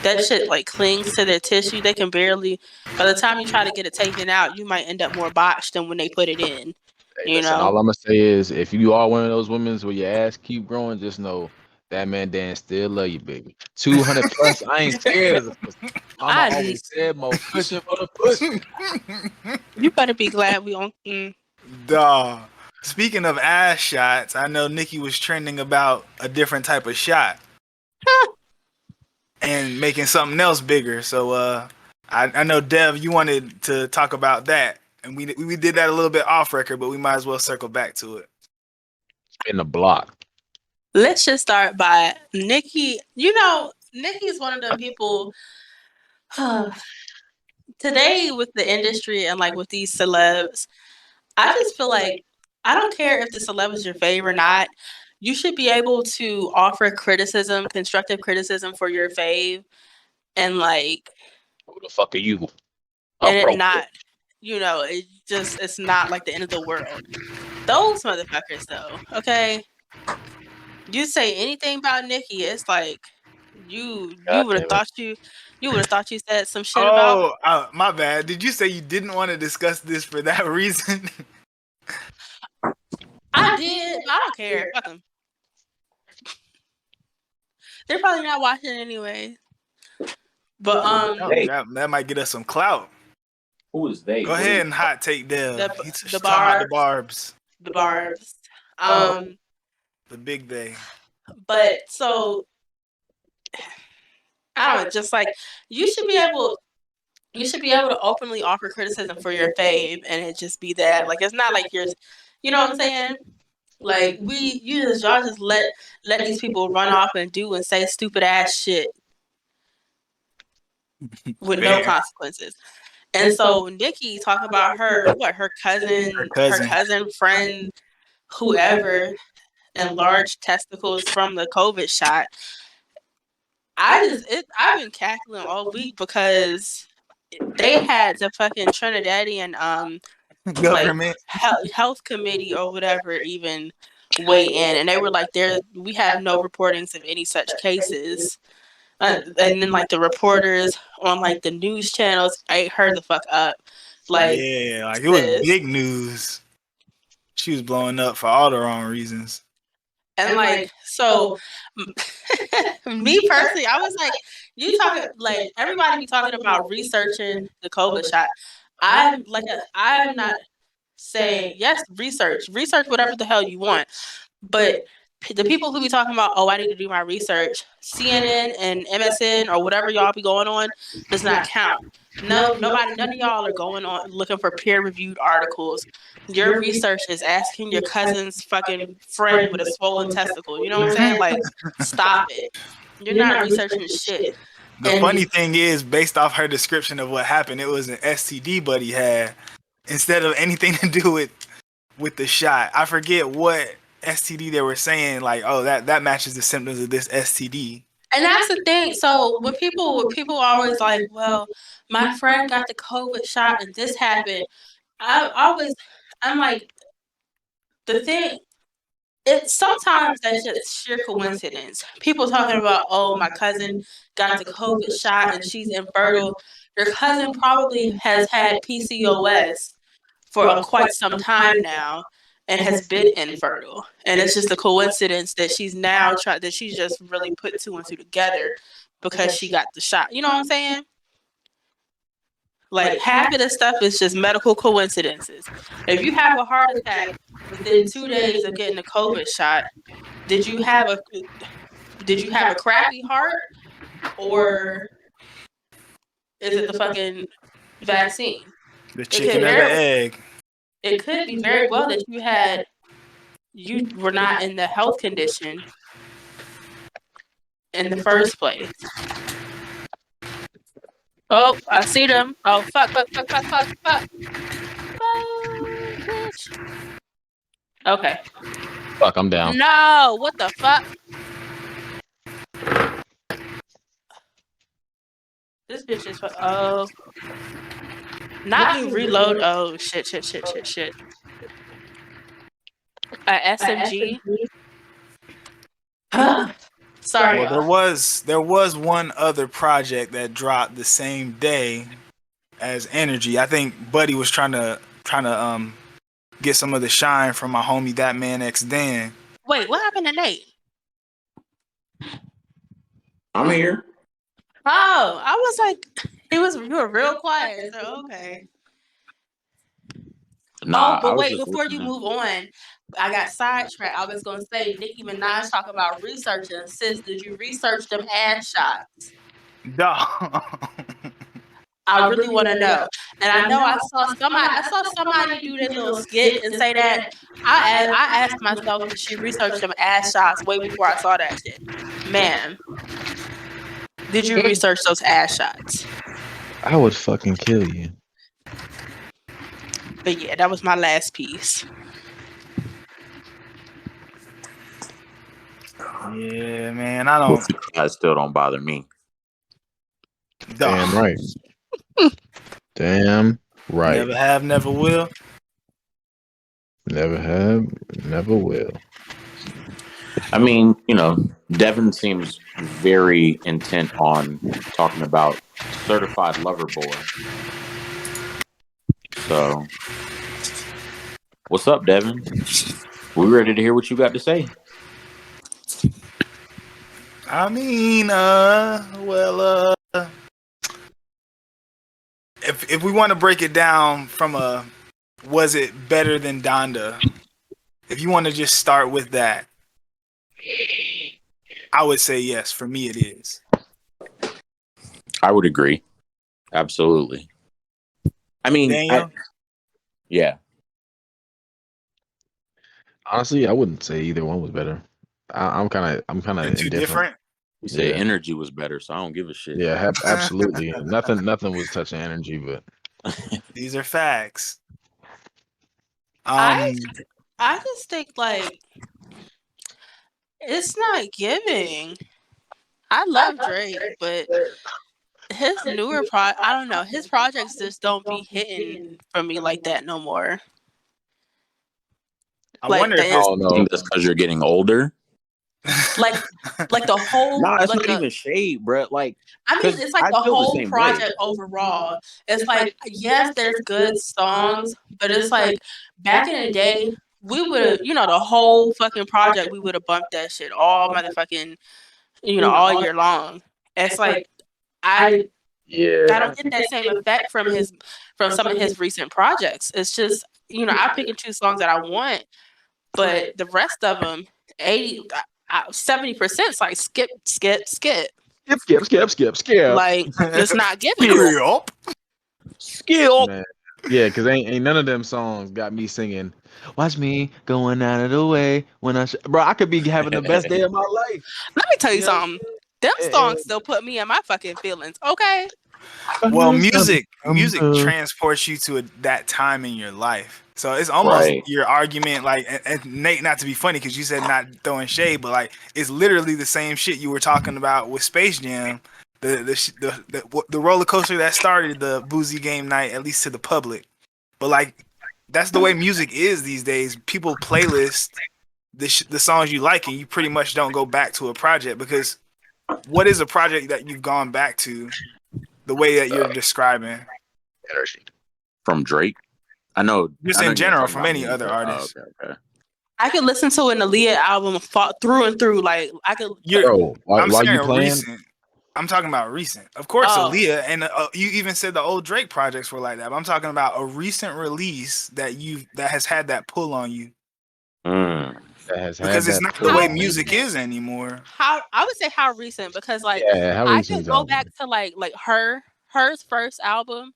D: that shit, like, clings to their tissue. They can barely, by the time you try to get it taken out, you might end up more botched than when they put it in.
A: Hey, listen, all I'm going to say is, if you are one of those women where your ass keep growing, just know that man Dan still love you, baby. 200 plus, I ain't scared of the pussy. Mama always said more cushion for the pussy.
D: You better be glad we on.
C: Dawg. Speaking of ass shots, I know Nikki was trending about a different type of shot and making something else bigger. So I know Dev, you wanted to talk about that, and we did that a little bit off record, but we might as well circle back to it.
A: In the block.
D: Let's just start by Nikki. Nikki is one of them people today with the industry and like with these celebs. I just feel like I don't care if the celeb is your fave or not. You should be able to offer criticism, constructive criticism for your fave, and like,
A: who the fuck are you?
D: And it not, it's not like the end of the world. Those motherfuckers, though, okay. You say anything about Nikki, it's like you would have thought you said some shit about.
C: Oh, my bad. Did you say you didn't want to discuss this for that reason?
D: I did. I don't care. Fuck them. They're probably not watching anyway. But
C: that might get us some clout.
B: Who is they?
C: Go ahead and hot take Dev.
D: The
C: Barbs.
D: The Barbs.
C: The big they.
D: But so I don't know, just like you should be able to openly offer criticism for your fave, and it just be that. Like, it's not like you're, you know what I'm saying? Like, y'all just let these people run off and do and say stupid ass shit with no consequences. And so Nikki talking about her cousin, friend, whoever, enlarged testicles from the COVID shot. I've been cackling all week because they had the fucking Trinidadian
C: government
D: health committee or whatever even weigh in, and they were like, we have no reportings of any such cases. And then like the reporters on like the news channels ate her the fuck up. Like,
C: yeah, like it was big news. She was blowing up for all the wrong reasons.
D: And like, so me personally, I was like, you talking, like, everybody be talking about researching the COVID shot. I'm not saying, yes, research whatever the hell you want. But the people who be talking about, I need to do my research, CNN and MSN or whatever y'all be going on, does not count. None of y'all are going on looking for peer-reviewed articles. Your research is asking your cousin's fucking friend with a swollen testicle. You know what I'm saying? Like, stop it. You're not researching shit.
C: The funny thing is, based off her description of what happened, it was an STD buddy had. instead of anything to do with the shot. I forget what STD they were saying, like, oh, that matches the symptoms of this STD.
D: And that's the thing. So when people are always like, well, my friend got the COVID shot and this happened. I'm like, the thing, it's sometimes that's just sheer coincidence. People talking about, oh, my cousin got the COVID shot and she's infertile. Your cousin probably has had PCOS for quite some time now and has been infertile. And it's just a coincidence that she's now that she's just really put two and two together because she got the shot. You know what I'm saying? Like, half of this stuff is just medical coincidences. If you have a heart attack within 2 days of getting a COVID shot, did you have a crappy heart, or is it the fucking vaccine?
C: The chicken or the egg.
D: It could be very well that you were not in the health condition in the first place. Oh, I see them. Oh, fuck. Bitch. Okay.
A: Fuck, I'm down.
D: No, what the fuck? This bitch is not me reload. Oh, shit. SMG. Sorry.
C: Well, there was one other project that dropped the same day as En3rgy. I think Buddy was trying to get some of the shine from my homie ThatmanXDan.
D: Wait, what happened to Nate?
B: I'm here.
D: Oh, I was like, you were real quiet. So okay.
B: Nah,
D: but wait, before you move on, I got sidetracked. I was gonna say Nicki Minaj talking about researching. Sis, did you research them ass shots?
C: No.
D: I really want to know. And I know I saw somebody do that little skit and say that. I asked myself if she researched them ass shots way before I saw that shit. Man, did you research those ass shots?
A: I would fucking kill you.
D: But yeah, that was my last piece.
C: Yeah, man, I
B: still don't bother me.
A: Damn right. Damn right.
C: Never have, never will.
A: Never have, never will.
B: I mean, Devin seems very intent on talking about Certified Lover Boy. So, what's up, Devin? We ready to hear what you got to say.
C: I mean, if we want to break it down from was it better than Donda? If you want to just start with that, I would say yes. For me, it is.
B: I would agree. Absolutely. I mean, yeah.
A: Honestly, I wouldn't say either one was better. I'm kind of indifferent.
B: You say En3rgy was better, so I don't give a shit.
A: Yeah, absolutely. nothing was touching En3rgy, but
C: these are facts.
D: I just think like it's not giving. I love Drake, but his newer I don't know. His projects just don't be hitting for me like that no more.
B: I wonder if that's because you're getting older.
D: Like the whole.
B: No, it's
D: like
B: not even shade, bro. Like,
D: I mean, it's like the whole project overall. It's like, yes, there's good songs, but it's like back in the day, we would, the whole fucking project, we would have bumped that shit all motherfucking, all year long. It's like I don't get that same effect from some of his recent projects. It's just, I pick and choose songs that I want, but the rest of them, 70% is like skip. Like, it's not giving.
B: Skip.
A: Man. Yeah, because ain't none of them songs got me singing. Watch me going out of the way when bro. I could be having the best day of my life.
D: Let me tell you something. Them songs still put me in my fucking feelings. Okay.
C: Well, music transports you to that time in your life. So it's almost
B: Right.
C: your argument, like, and Nate, not to be funny, because you said not throwing shade, but like it's literally the same shit you were talking about with Space Jam, the roller coaster that started the boozy game night, at least to the public. But like that's the way music is these days. People playlist the songs you like, and you pretty much don't go back to a project, because what is a project that you've gone back to the way that you're describing?
A: En3rgy.
B: From Drake. I know.
C: Just
B: I know
C: in
B: you're
C: general,
B: talking
C: from
B: about
C: any
B: me,
C: other
B: but-
C: artist.
B: Okay.
D: I could listen to an Aaliyah album through and through. Like I could.
A: Bro,
C: I'm
A: while you
C: saying
A: playing,
C: recent. I'm talking about recent. Of course,
D: Oh.
C: Aaliyah, and you even said the old Drake projects were like that. But I'm talking about a recent release that has had that pull on you,
B: Mm.
A: that has had
C: because it's
A: that
C: not
A: pull
C: the way
A: on
C: music
A: you.
C: is anymore.
D: How I would say how recent, because like
A: Yeah, how
D: I
A: recent
D: could
A: you
D: go
A: talking?
D: back to like her's first album.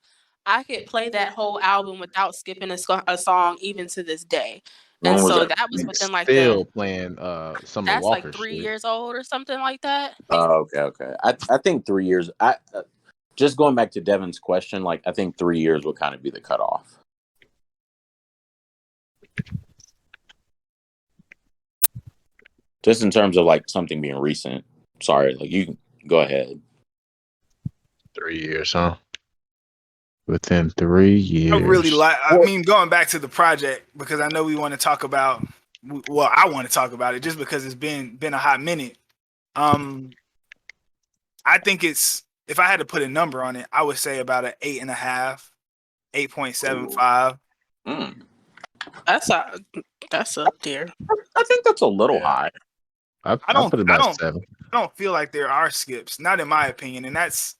D: I could play that whole album without skipping a song even to this day.
B: When
D: And
B: was
D: so
B: that?
D: that was within like
A: Still playing Summer
D: that's like
A: Walker
D: 3
A: shit.
D: years old or something like that.
B: Okay. I think 3 years. Just going back to Devin's question, like I think 3 years would kind of be the cutoff. Just in terms of like something being recent. Sorry, like you can go ahead.
A: 3 years, huh? Within 3 years.
C: I really like. I mean, going back to the project, because I know we want to talk about. Well, I want to talk about it just because it's been a hot minute. I think it's, if I had to put a number on it, I would say about an 8.5, 8.75.
B: Mm.
D: That's up there.
B: I think that's a little high.
A: I
C: don't-
A: put it
C: I
A: about
C: don't-
A: 7.
C: I don't feel like there are skips, not in my opinion, and that's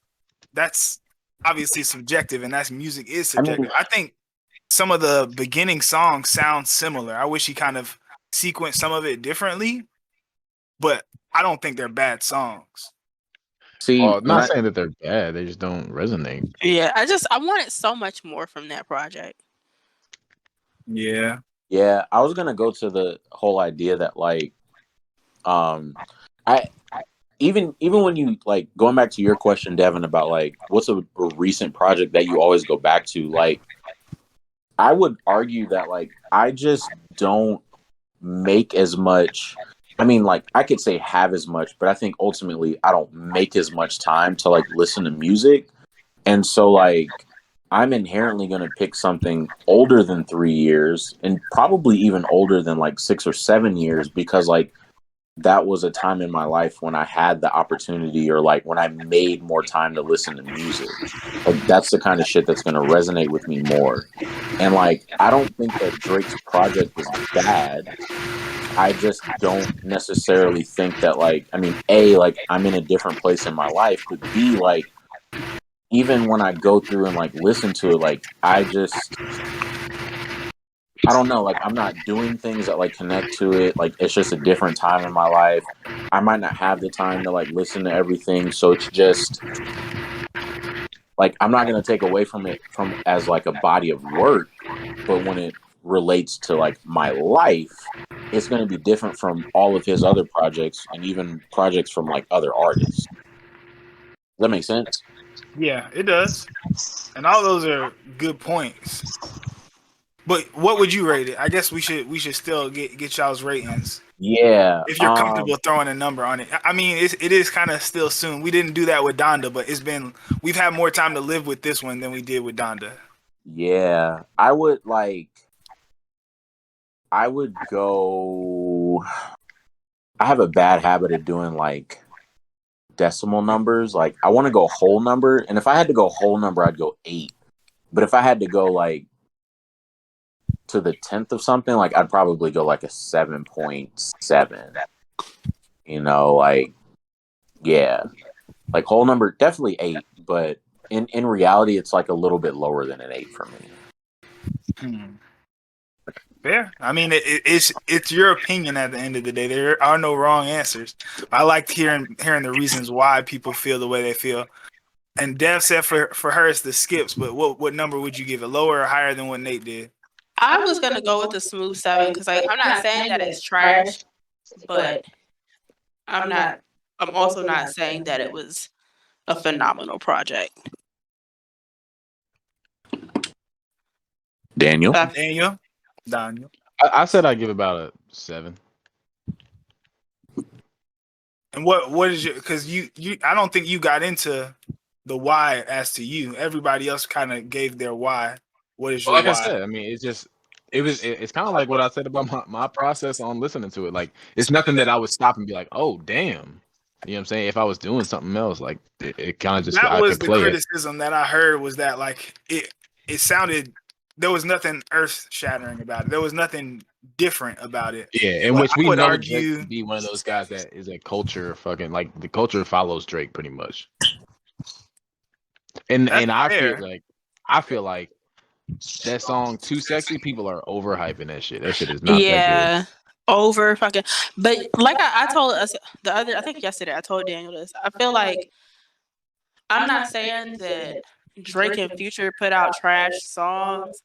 C: obviously subjective, and that's music is subjective. I think some of the beginning songs sound similar. I wish he kind of sequenced some of it differently, but I don't think they're bad songs.
B: See,
A: Well, not saying that they're bad, they just don't resonate.
D: Yeah, I wanted so much more from that project.
C: Yeah.
B: Yeah, I was gonna go to the whole idea that like, I even when you like going back to your question, Devin, about like what's a recent project that you always go back to, like I would argue that like I just don't make as much. I mean, like I could say have as much, but I think ultimately I don't make as much time to like listen to music, and so like I'm inherently going to pick something older than 3 years and probably even older than like 6 or 7 years, because like that was a time in my life when I had the opportunity, or like when I made more time to listen to music. Like that's the kind of shit that's going to resonate with me more. And like I don't think that Drake's project is bad. I just don't necessarily think that like, I mean, A, like I'm in a different place in my life, but B, like even when I go through and like listen to it, like I don't know, like I'm not doing things that like connect to it. Like it's just a different time in my life. I might not have the time to like listen to everything. So it's just like I'm not gonna take away from it from as like a body of work, but when it relates to like my life, it's gonna be different from all of his other projects and even projects from like other artists. Does that make sense?
C: Yeah, it does. And all those are good points. But what would you rate it? I guess we should still get y'all's ratings.
B: Yeah.
C: If you're comfortable throwing a number on it. I mean, it is kind of still soon. We didn't do that with Donda, but we've had more time to live with this one than we did with Donda.
B: Yeah. I would go. I have a bad habit of doing like decimal numbers. Like I want to go whole number, and if I had to go whole number, I'd go 8. But if I had to go like to the 10th of something, like I'd probably go like a 7.7. You know, like yeah, like whole number definitely 8, but in reality, it's like a little bit lower than an 8 for me.
C: Fair. I mean, it's your opinion at the end of the day. There are no wrong answers. I liked hearing the reasons why people feel the way they feel. And Dev said for her it's the skips, but what number would you give it? Lower or higher than what Nate did?
D: I was gonna go with the smooth 7 because like I'm not saying that it's trash, but I'm also not saying that it was a phenomenal project.
B: Daniel.
C: Daniel.
A: I said I'd give it about a 7.
C: And what is your? Because you I don't think you got into the why as to you. Everybody else kind of gave their why. What is your
A: Like
C: why?
A: I said, I mean, it's kind of like what I said about my process on listening to it. Like, it's nothing that I would stop and be like, oh damn, you know what I'm saying? If I was doing something else, like it kind of just
C: That
A: I
C: was
A: could
C: the
A: play it.
C: criticism that I heard, was that like it sounded, there was nothing earth shattering about it. There was nothing different about it.
A: Yeah, in
C: But
A: which
C: I
A: we
C: would
A: know
C: argue
A: Drake to be one of those guys that is a culture fucking, like, the culture follows Drake pretty much. And
C: that's
A: I
C: fair.
A: feel like that song Too Sexy, people are overhyping that shit. That shit is not that
D: Yeah. Over fucking. But like I told us the other, I think yesterday, I told Daniel this. I feel like I'm not saying that Drake and Future put out trash songs,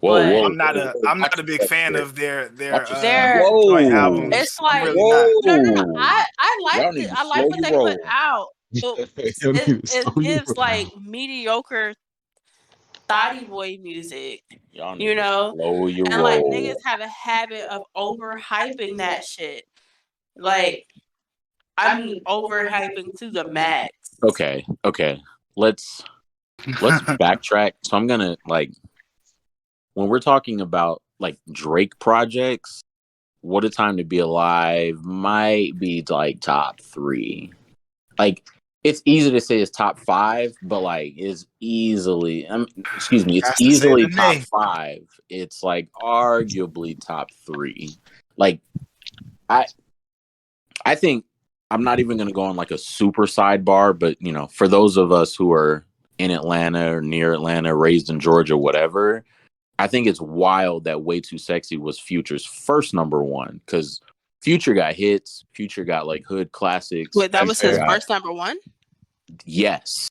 D: but
C: I'm not a big fan of their
D: They're-
C: joint albums.
D: it's
C: I'm
D: like
C: really not.
D: no. I
B: Y'all
D: liked
B: need
D: it.
B: to
D: I like
B: slow
D: what
B: your
D: they
B: roll.
D: put out. But it gives like mediocre thotty boy music,
B: Y'all need
D: you
B: to
D: know?
B: slow your
D: And like
B: roll.
D: niggas have a habit of overhyping that shit. Like, I mean, overhyping to the max.
B: Okay. Let's backtrack. So I'm gonna, like, when we're talking about like Drake projects, What a Time to Be Alive might be like top 3. Like, it's easy to say it's top 5, but like it's easily, it's
C: Has to say
B: easily
C: the
B: top
C: name.
B: 5. It's like arguably top 3. Like, I think I'm not even going to go on like a super sidebar, but you know, for those of us who are in Atlanta or near Atlanta, raised in Georgia, whatever, I think it's wild that Way Too Sexy was Future's first number 1, because Future got hits. Future got like hood classics.
D: Wait, that was
B: Future
D: his
B: got-
D: first number 1?
B: Yes.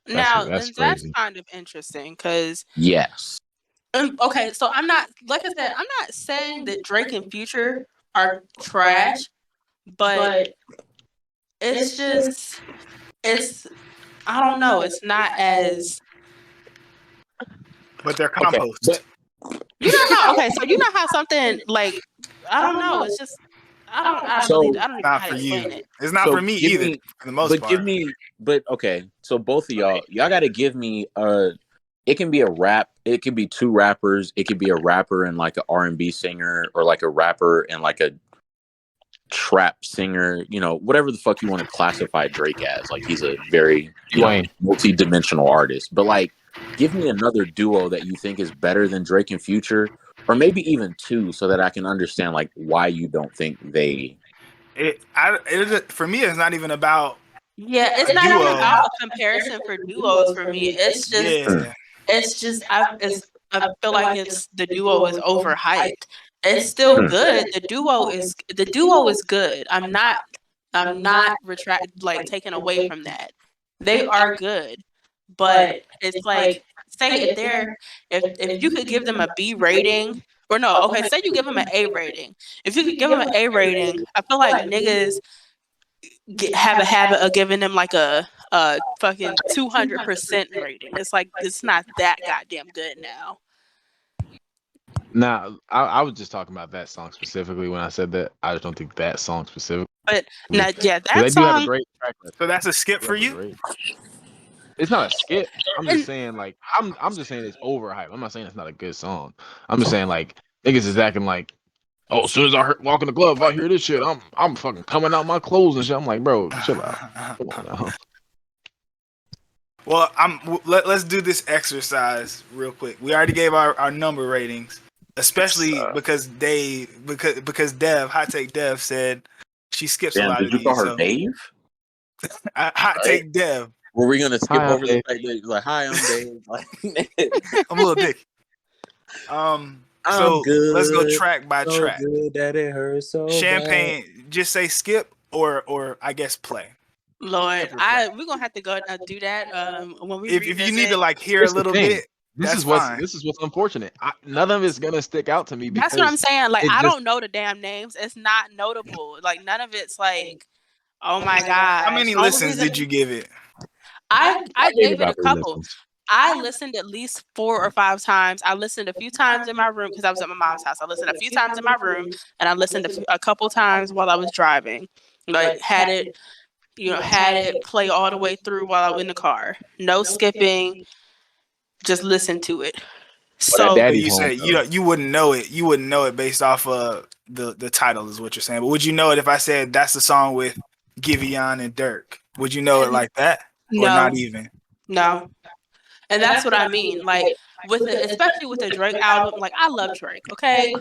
D: Now,
A: that's
D: and that's
A: crazy.
D: kind of interesting because,
B: Yes.
D: okay, so I'm not, like I said, I'm not saying that Drake and Future are trash, but it's just, I don't know, it's not as,
C: But they're compost.
B: But
D: you know how, okay, so you know how something like, I don't know, it's just, I don't even know
C: Not
D: how
C: for
D: to
C: you.
D: explain it.
C: It's not
B: So
C: for me
B: give
C: either,
B: me-
C: for the most
B: but
C: part.
B: give me, but okay. So both of y'all got to give me it can be a rap. It could be 2 rappers. It could be a rapper and like an R&B singer, or like a rapper and like a trap singer, you know, whatever the fuck you want to classify Drake as. Like, he's a very, you know,
A: Dwayne.
B: multi-dimensional artist. But like, give me another duo that you think is better than Drake and Future, or maybe even 2, so that I can understand like why you don't think they.
C: For me, it's not even about.
D: Yeah, it's
C: A
D: not
C: duo.
D: even about a comparison for duos for me. It's just, I feel like it's the duo is overhyped. It's still good. The duo is good. I'm not taking away from that. They are good, but it's like, say if you could give them a B rating, or no, okay, say you give them an A rating. If you could give them an A rating, I feel like niggas have a habit of giving them like a fucking 200% rating. It's like, it's not that goddamn good now.
A: Now, I was just talking about that song specifically when I said that. I just don't think that song specifically.
D: But now, yeah,
A: They
D: that
A: do have a
D: song.
A: great track record.
C: So that's a skip for
A: They have a
C: you.
A: great- It's not a skip. I'm
D: And-
A: just saying, like, I'm just saying it's overhyped. I'm not saying it's not a good song. I'm just saying, like, niggas is acting like, oh, as soon as I walk in the club, if I hear this shit, I'm fucking coming out my clothes and shit. I'm like, bro, chill out. Come on now.
C: Well, let's do this exercise real quick. We already gave our number ratings, especially because Dev, hot take Dev, said she skips a
B: Damn,
C: lot
B: did
C: of
B: you
C: these.
B: call her
C: So,
B: Dave?
C: hot take Dev.
B: Were we gonna skip
A: Hi, I'm
B: over the
A: Dave.
B: fact that like, hi, I'm Dave? Like,
C: I'm a little dick. So let's go track by
B: so
C: track.
B: good that it hurts so
C: Champagne, just say skip or I guess play.
D: Lord, we're gonna have to go do that when we
C: If you need to like hear
A: Here's
C: a
A: the
C: little
A: thing.
C: bit,
A: This
C: that's
A: is what's
C: fine.
A: unfortunate. None of it's gonna stick out to me because
D: that's what I'm saying. Like,
A: it
D: I
A: just-
D: don't know the damn names. It's not notable. Like, none of it's like, oh my god.
C: How many listens did you give it?
D: I gave it a
B: about 3
D: couple.
B: listens.
D: I listened at least 4 or 5 times. I listened a few times in my room because I was at my mom's house. I listened a few times in my room, and I listened a couple times while I was driving. Like had it, had it play all the way through while I was in the car. No skipping. Just listen to it.
A: But that
D: So
C: But
A: Daddy's
C: you
A: home.
C: said you wouldn't know it. You wouldn't know it based off of the title, is what you're saying. But would you know it if I said that's the song with Giveon and Dirk? Would you know it like that, or
D: no,
C: not even?
D: no. And that's what I mean. Like with it, especially with the Drake album, like I love Drake, okay?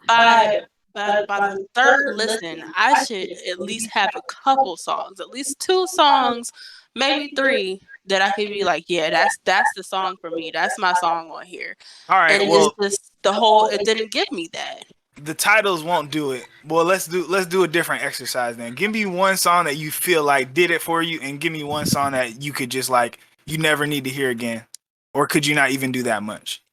D: By by the third listen, I should at least have a couple songs, at least 2 songs, maybe 3 that I could be like, yeah, that's the song for me. That's my song on here.
C: All right.
D: And it's
C: Well,
D: just it didn't give me that.
C: the titles won't do it. Well, let's do a different exercise then. Give me one song that you feel like did it for you, and give me one song that you could just like you never need to hear again, or could you not even do that much?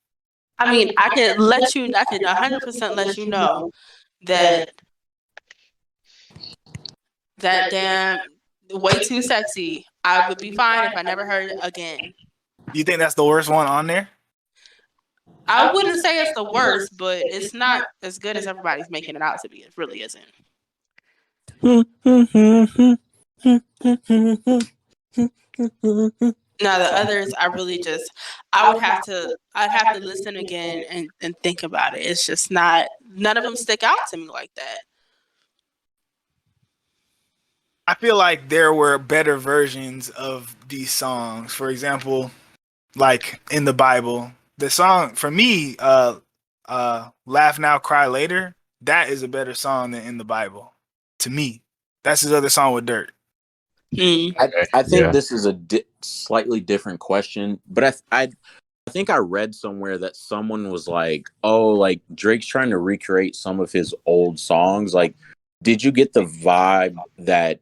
D: I mean, I could 100% let you know that that damn way too sexy. I would be fine if I never heard it again.
C: You think that's the worst one on there?
D: I wouldn't say it's the worst, but it's not as good as everybody's making it out to be. It really isn't. Now the others, I'd have to listen again and think about it. It's just not, none of them stick out to me like that.
C: I feel like there were better versions of these songs. For example, like in the Bible, the song for me, "Laugh Now, Cry Later," that is a better song than in the Bible. To me, that's his other song with Dirt.
B: I think this is a slightly different question, but I think I read somewhere that someone was like, "Oh, like Drake's trying to recreate some of his old songs." Like, did you get the vibe that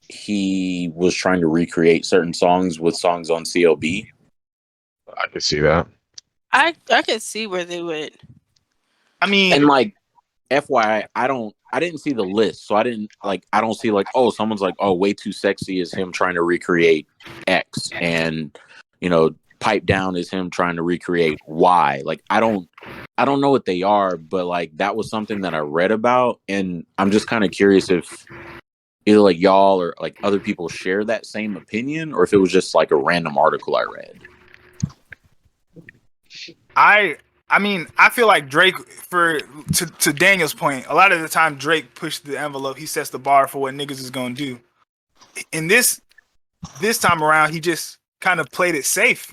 B: he was trying to recreate certain songs with songs on CLB?
A: I could see that.
D: I could see where they would.
C: I mean,
B: And like, FYI, I didn't see the list, so I don't see like, oh, someone's like, oh, Way Too Sexy is him trying to recreate X, and Pipe Down is him trying to recreate Y. Like, I don't know what they are, but like that was something that I read about, and I'm just kind of curious if either like y'all or like other people share that same opinion, or if it was just like a random article I read.
C: I mean, I feel like Drake, to Daniel's point, a lot of the time Drake pushed the envelope. He sets the bar for what niggas is gonna do. In this time around, he just kind of played it safe.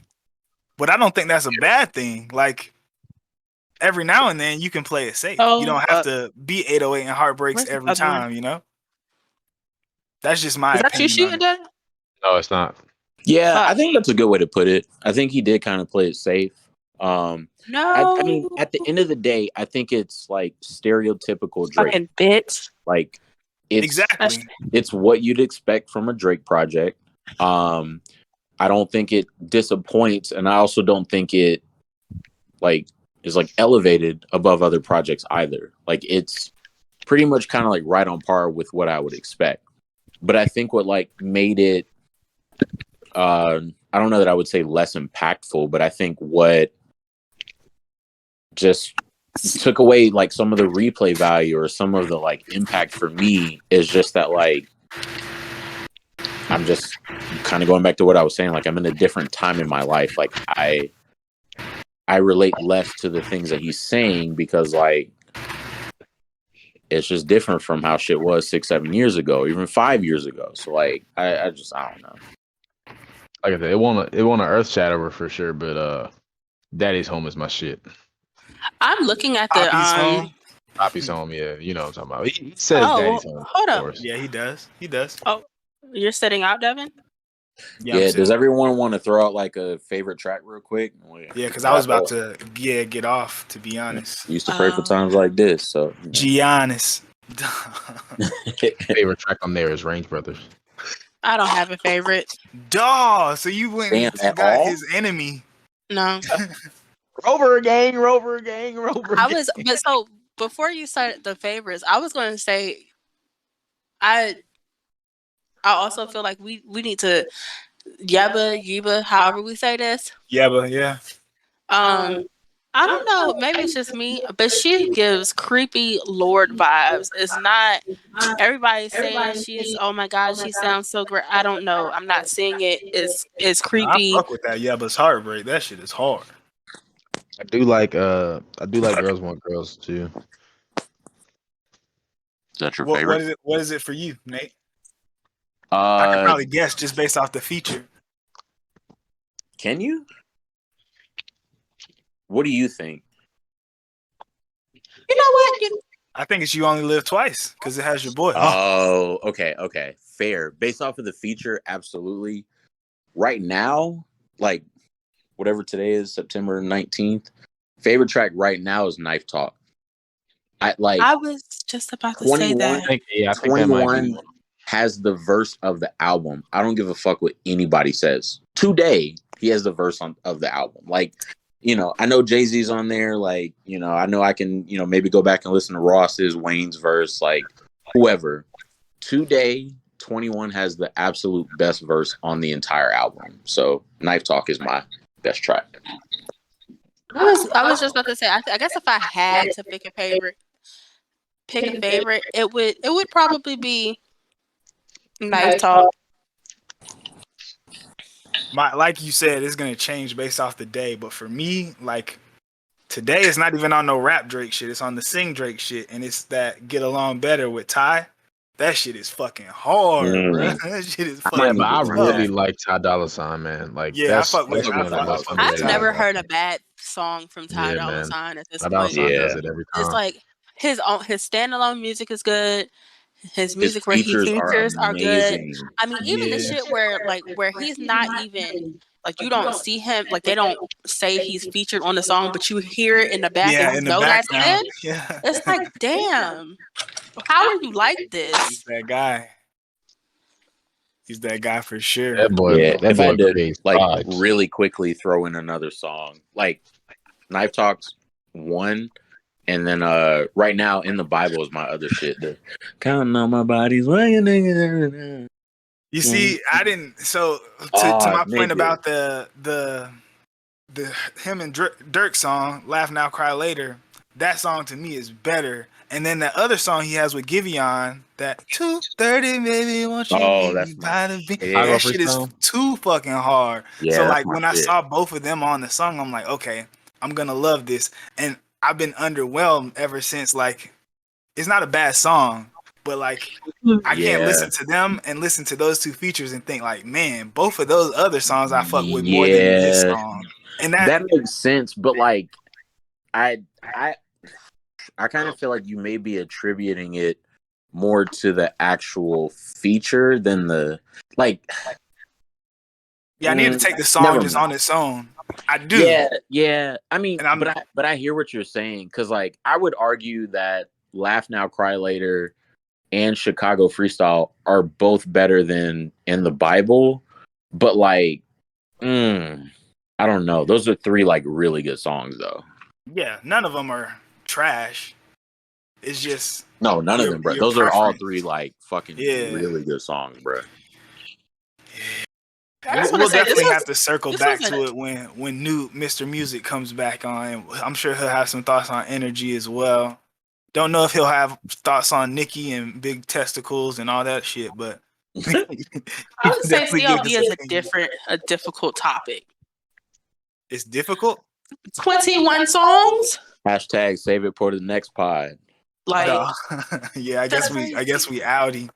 C: But I don't think that's a bad thing. Like, every now and then you can play it safe. You don't have to be 808 and heartbreaks every time, That's just my opinion.
D: Is that you shooting that?
A: No, it's not.
B: Yeah, I think that's a good way to put it. I think he did kind of play it safe.
D: No,
B: I mean, at the end of the day, I think it's like stereotypical Drake.
D: Fucking bitch.
B: Like,
C: Exactly.
B: It's what you'd expect from a Drake project. I don't think it disappoints, and I also don't think it like is like elevated above other projects either. Like, it's pretty much kind of like right on par with what I would expect. But I think what like made it, I don't know that I would say less impactful, but I think what just took away like some of the replay value or some of the like impact for me is just that like I'm just kind of going back to what I was saying. Like, I'm in a different time in my life. Like, I relate less to the things that he's saying because like it's just different from how shit was 6-7 years ago, even 5 years ago. So like I don't know.
A: Like I said, it won't an earth shatterer for sure, but Daddy's Home is my shit.
D: I'm looking at the
C: Poppy's Home.
A: Poppy's Home, yeah, you know what I'm talking about. He says Daddy's Home.
D: Hold up.
C: Yeah, he does. He does.
D: Oh, you're setting out, Devin?
B: Yeah, does everyone want to throw out like a favorite track real quick?
C: Yeah, because I was about to get off, to be honest.
B: Used to pray for times like this, so
C: Giannis.
A: Favorite track on there is Range Brothers.
D: I don't have a favorite.
C: Dawg, so you went and
B: at
C: got
B: all?
C: his enemy.
D: No.
A: Rover gang.
D: But so before you started the favorites, I was going to say, I also feel like we need to Yeba, however we say this.
C: Yeah, but yeah.
D: I don't know. Maybe it's just me, but she gives creepy Lord vibes. It's not everybody's saying she's. Oh my God, she sounds so great. I don't know. I'm not seeing it. It's
C: Nah, I
D: creepy.
C: fuck with that. Yeah, but it's heartbreak. That shit is hard.
A: I do like Girls Want Girls too.
B: Is that your
C: What
B: favorite?
C: is it? What is it for you, Nate? I could probably guess just based off the feature.
B: Can you? What do you think?
D: You know what?
C: I think it's You Only Live Twice because it has your boy.
B: Oh, okay. Fair. Based off of the feature, absolutely. Right now, like whatever today is, September 19th, favorite track right now is Knife Talk. I
D: was just about to say
B: 21.
D: that.
A: I think that might be
B: 21 has the verse of the album. I don't give a fuck what anybody says. Today, he has the verse of the album. Like, I know Jay-Z's on there. Like, I know I can, maybe go back and listen to Ross's, Wayne's verse, like whoever. Today, 21 has the absolute best verse on the entire album. So Knife Talk is my best track.
D: I was just about to say. I guess if I had to pick a favorite, it would probably be Knife Talk.
C: Like you said, it's gonna change based off the day. But for me, like today, it's not even on no rap Drake shit. It's on the sing Drake shit, and it's that Get Along Better with Ty. That shit is fucking hard, bro. That shit is fucking.
A: Yeah, but I
C: tough.
A: really like Ty Dolla $ign, man. Like
C: Yeah,
A: that's
C: I fuck with
A: one of the most
C: Ty.
D: I've
A: underrated.
D: never heard a bad song from Ty Dolla
A: man.
D: $ign at this
A: Ty Dolla
D: point.
A: $ign does it every time.
D: It's like his standalone music is good. His music where he
B: features
D: features are good.
B: amazing.
D: I mean, even the shit where he's not even like you don't see him, like they don't say he's featured on the song, but you hear it in the back and you
C: in the
D: know that's
C: background.
D: him.
C: Yeah,
D: It's like, damn, how are you like
C: he's
D: this?
C: that guy. He's that guy for sure.
A: That boy,
B: Yeah,
A: that
B: if I
A: boy
B: had to
A: creates
B: like
A: vibes.
B: really quickly throw in another song, like Knife Talk's one, and then right now In the Bible is my other shit. The counting on my bodies.
C: You see, I didn't. So to my point
B: nigga.
C: about the him and Dirk song, Laugh Now Cry Later. That song to me is better. And then that other song he has with Giveon, that 2:30 baby, won't you
B: that's
C: by the beat?
B: yeah.
C: That shit is too fucking hard.
B: Yeah,
C: so
B: that's
C: like
B: my
C: when I
B: shit.
C: saw both of them on the song, I'm like, okay, I'm gonna love this. And I've been underwhelmed ever since. Like, it's not a bad song, but like I can't listen to them and listen to those two features and think like, man, both of those other songs I fuck with more than this song. And
B: that makes sense, but like I kind of feel like you may be attributing it more to the actual feature than the like.
C: Yeah, I need to take the song just on its own. I do.
B: Yeah. I mean, but I hear what you're saying because like I would argue that Laugh Now Cry Later and Chicago Freestyle are both better than In the Bible, but like, I don't know. Those are three like really good songs though.
C: Yeah, none of them are trash. It's just
B: no, none of them, bro. Those are all three like fucking really good songs, bro.
C: We'll definitely have to circle back to it when new Mr. Music comes back on. I'm sure he'll have some thoughts on En3rgy as well. Don't know if he'll have thoughts on Nikki and big testicles and all that shit, but
D: I would say CLB is a difficult topic.
C: It's difficult.
D: 21 songs.
B: Hashtag save it for the next pod.
D: Like,
C: yeah, I guess we outie.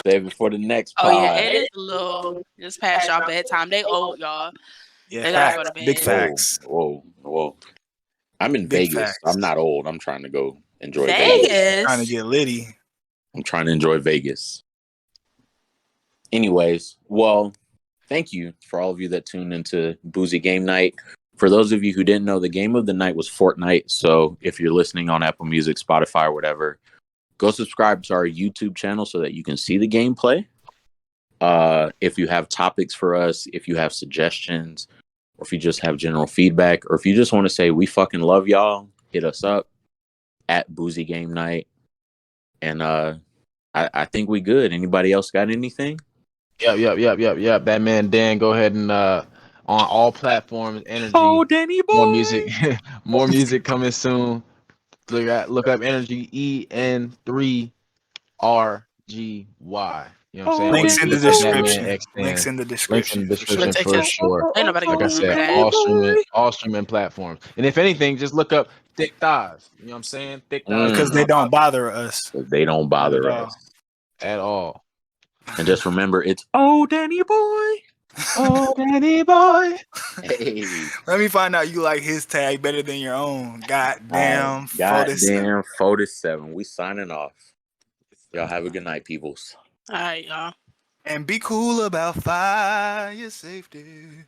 B: Save it for the next pod.
D: Oh yeah, it is a little. Just past y'all bedtime. They old, y'all.
C: Yeah,
D: they gotta go to bed.
C: Big facts.
B: Whoa. I'm in Vegas. Facts. I'm not old. I'm trying to go enjoy
D: Vegas.
C: Trying to get litty.
B: I'm trying to enjoy Vegas. Anyways, well, thank you for all of you that tuned into Boozy Game Night. For those of you who didn't know, the game of the night was Fortnite. So if you're listening on Apple Music, Spotify, or whatever, go subscribe to our YouTube channel so that you can see the gameplay. If you have topics for us, if you have suggestions, or if you just have general feedback, or if you just want to say we fucking love y'all, hit us up at Boozy Game Night. And I think we good. Anybody else got anything?
A: Yep. That man Dan, go ahead and on all platforms,
B: Oh,
A: En3rgy.
B: Danny
A: More
B: boy.
A: music, more music coming soon. Look up En3rgy, En3rgy. You know what I'm saying?
B: Oh,
A: Or you
C: Links
A: can
C: in the
B: Danny
A: look up
B: boy.
C: description. Links
A: ThatmanXDan.
C: in the
A: Links in the
C: description for
D: I'm gonna
C: sure.
A: description
D: take
A: for
D: that.
A: sure.
D: Ain't nobody
A: Like
D: gonna
A: I
B: Oh,
A: said,
D: remember
B: Danny
D: that.
B: boy.
A: all streaming platforms. And if anything, just look up Thick Thighs. You know what I'm saying? Thick Thighs does
C: Because they
A: not
C: don't
A: bother
C: bother us.
B: They don't
C: Not at
B: bother
C: all.
B: us.
A: at all.
B: And just remember, it's oh, Danny boy.
A: Oh, Danny boy.
B: Hey.
C: Let me find out you like his tag better than your own.
B: All right.
C: Goddamn, 47.
B: Goddamn 47. We signing off. Y'all have a good night, peoples.
D: All right, y'all.
C: And be cool about fire safety.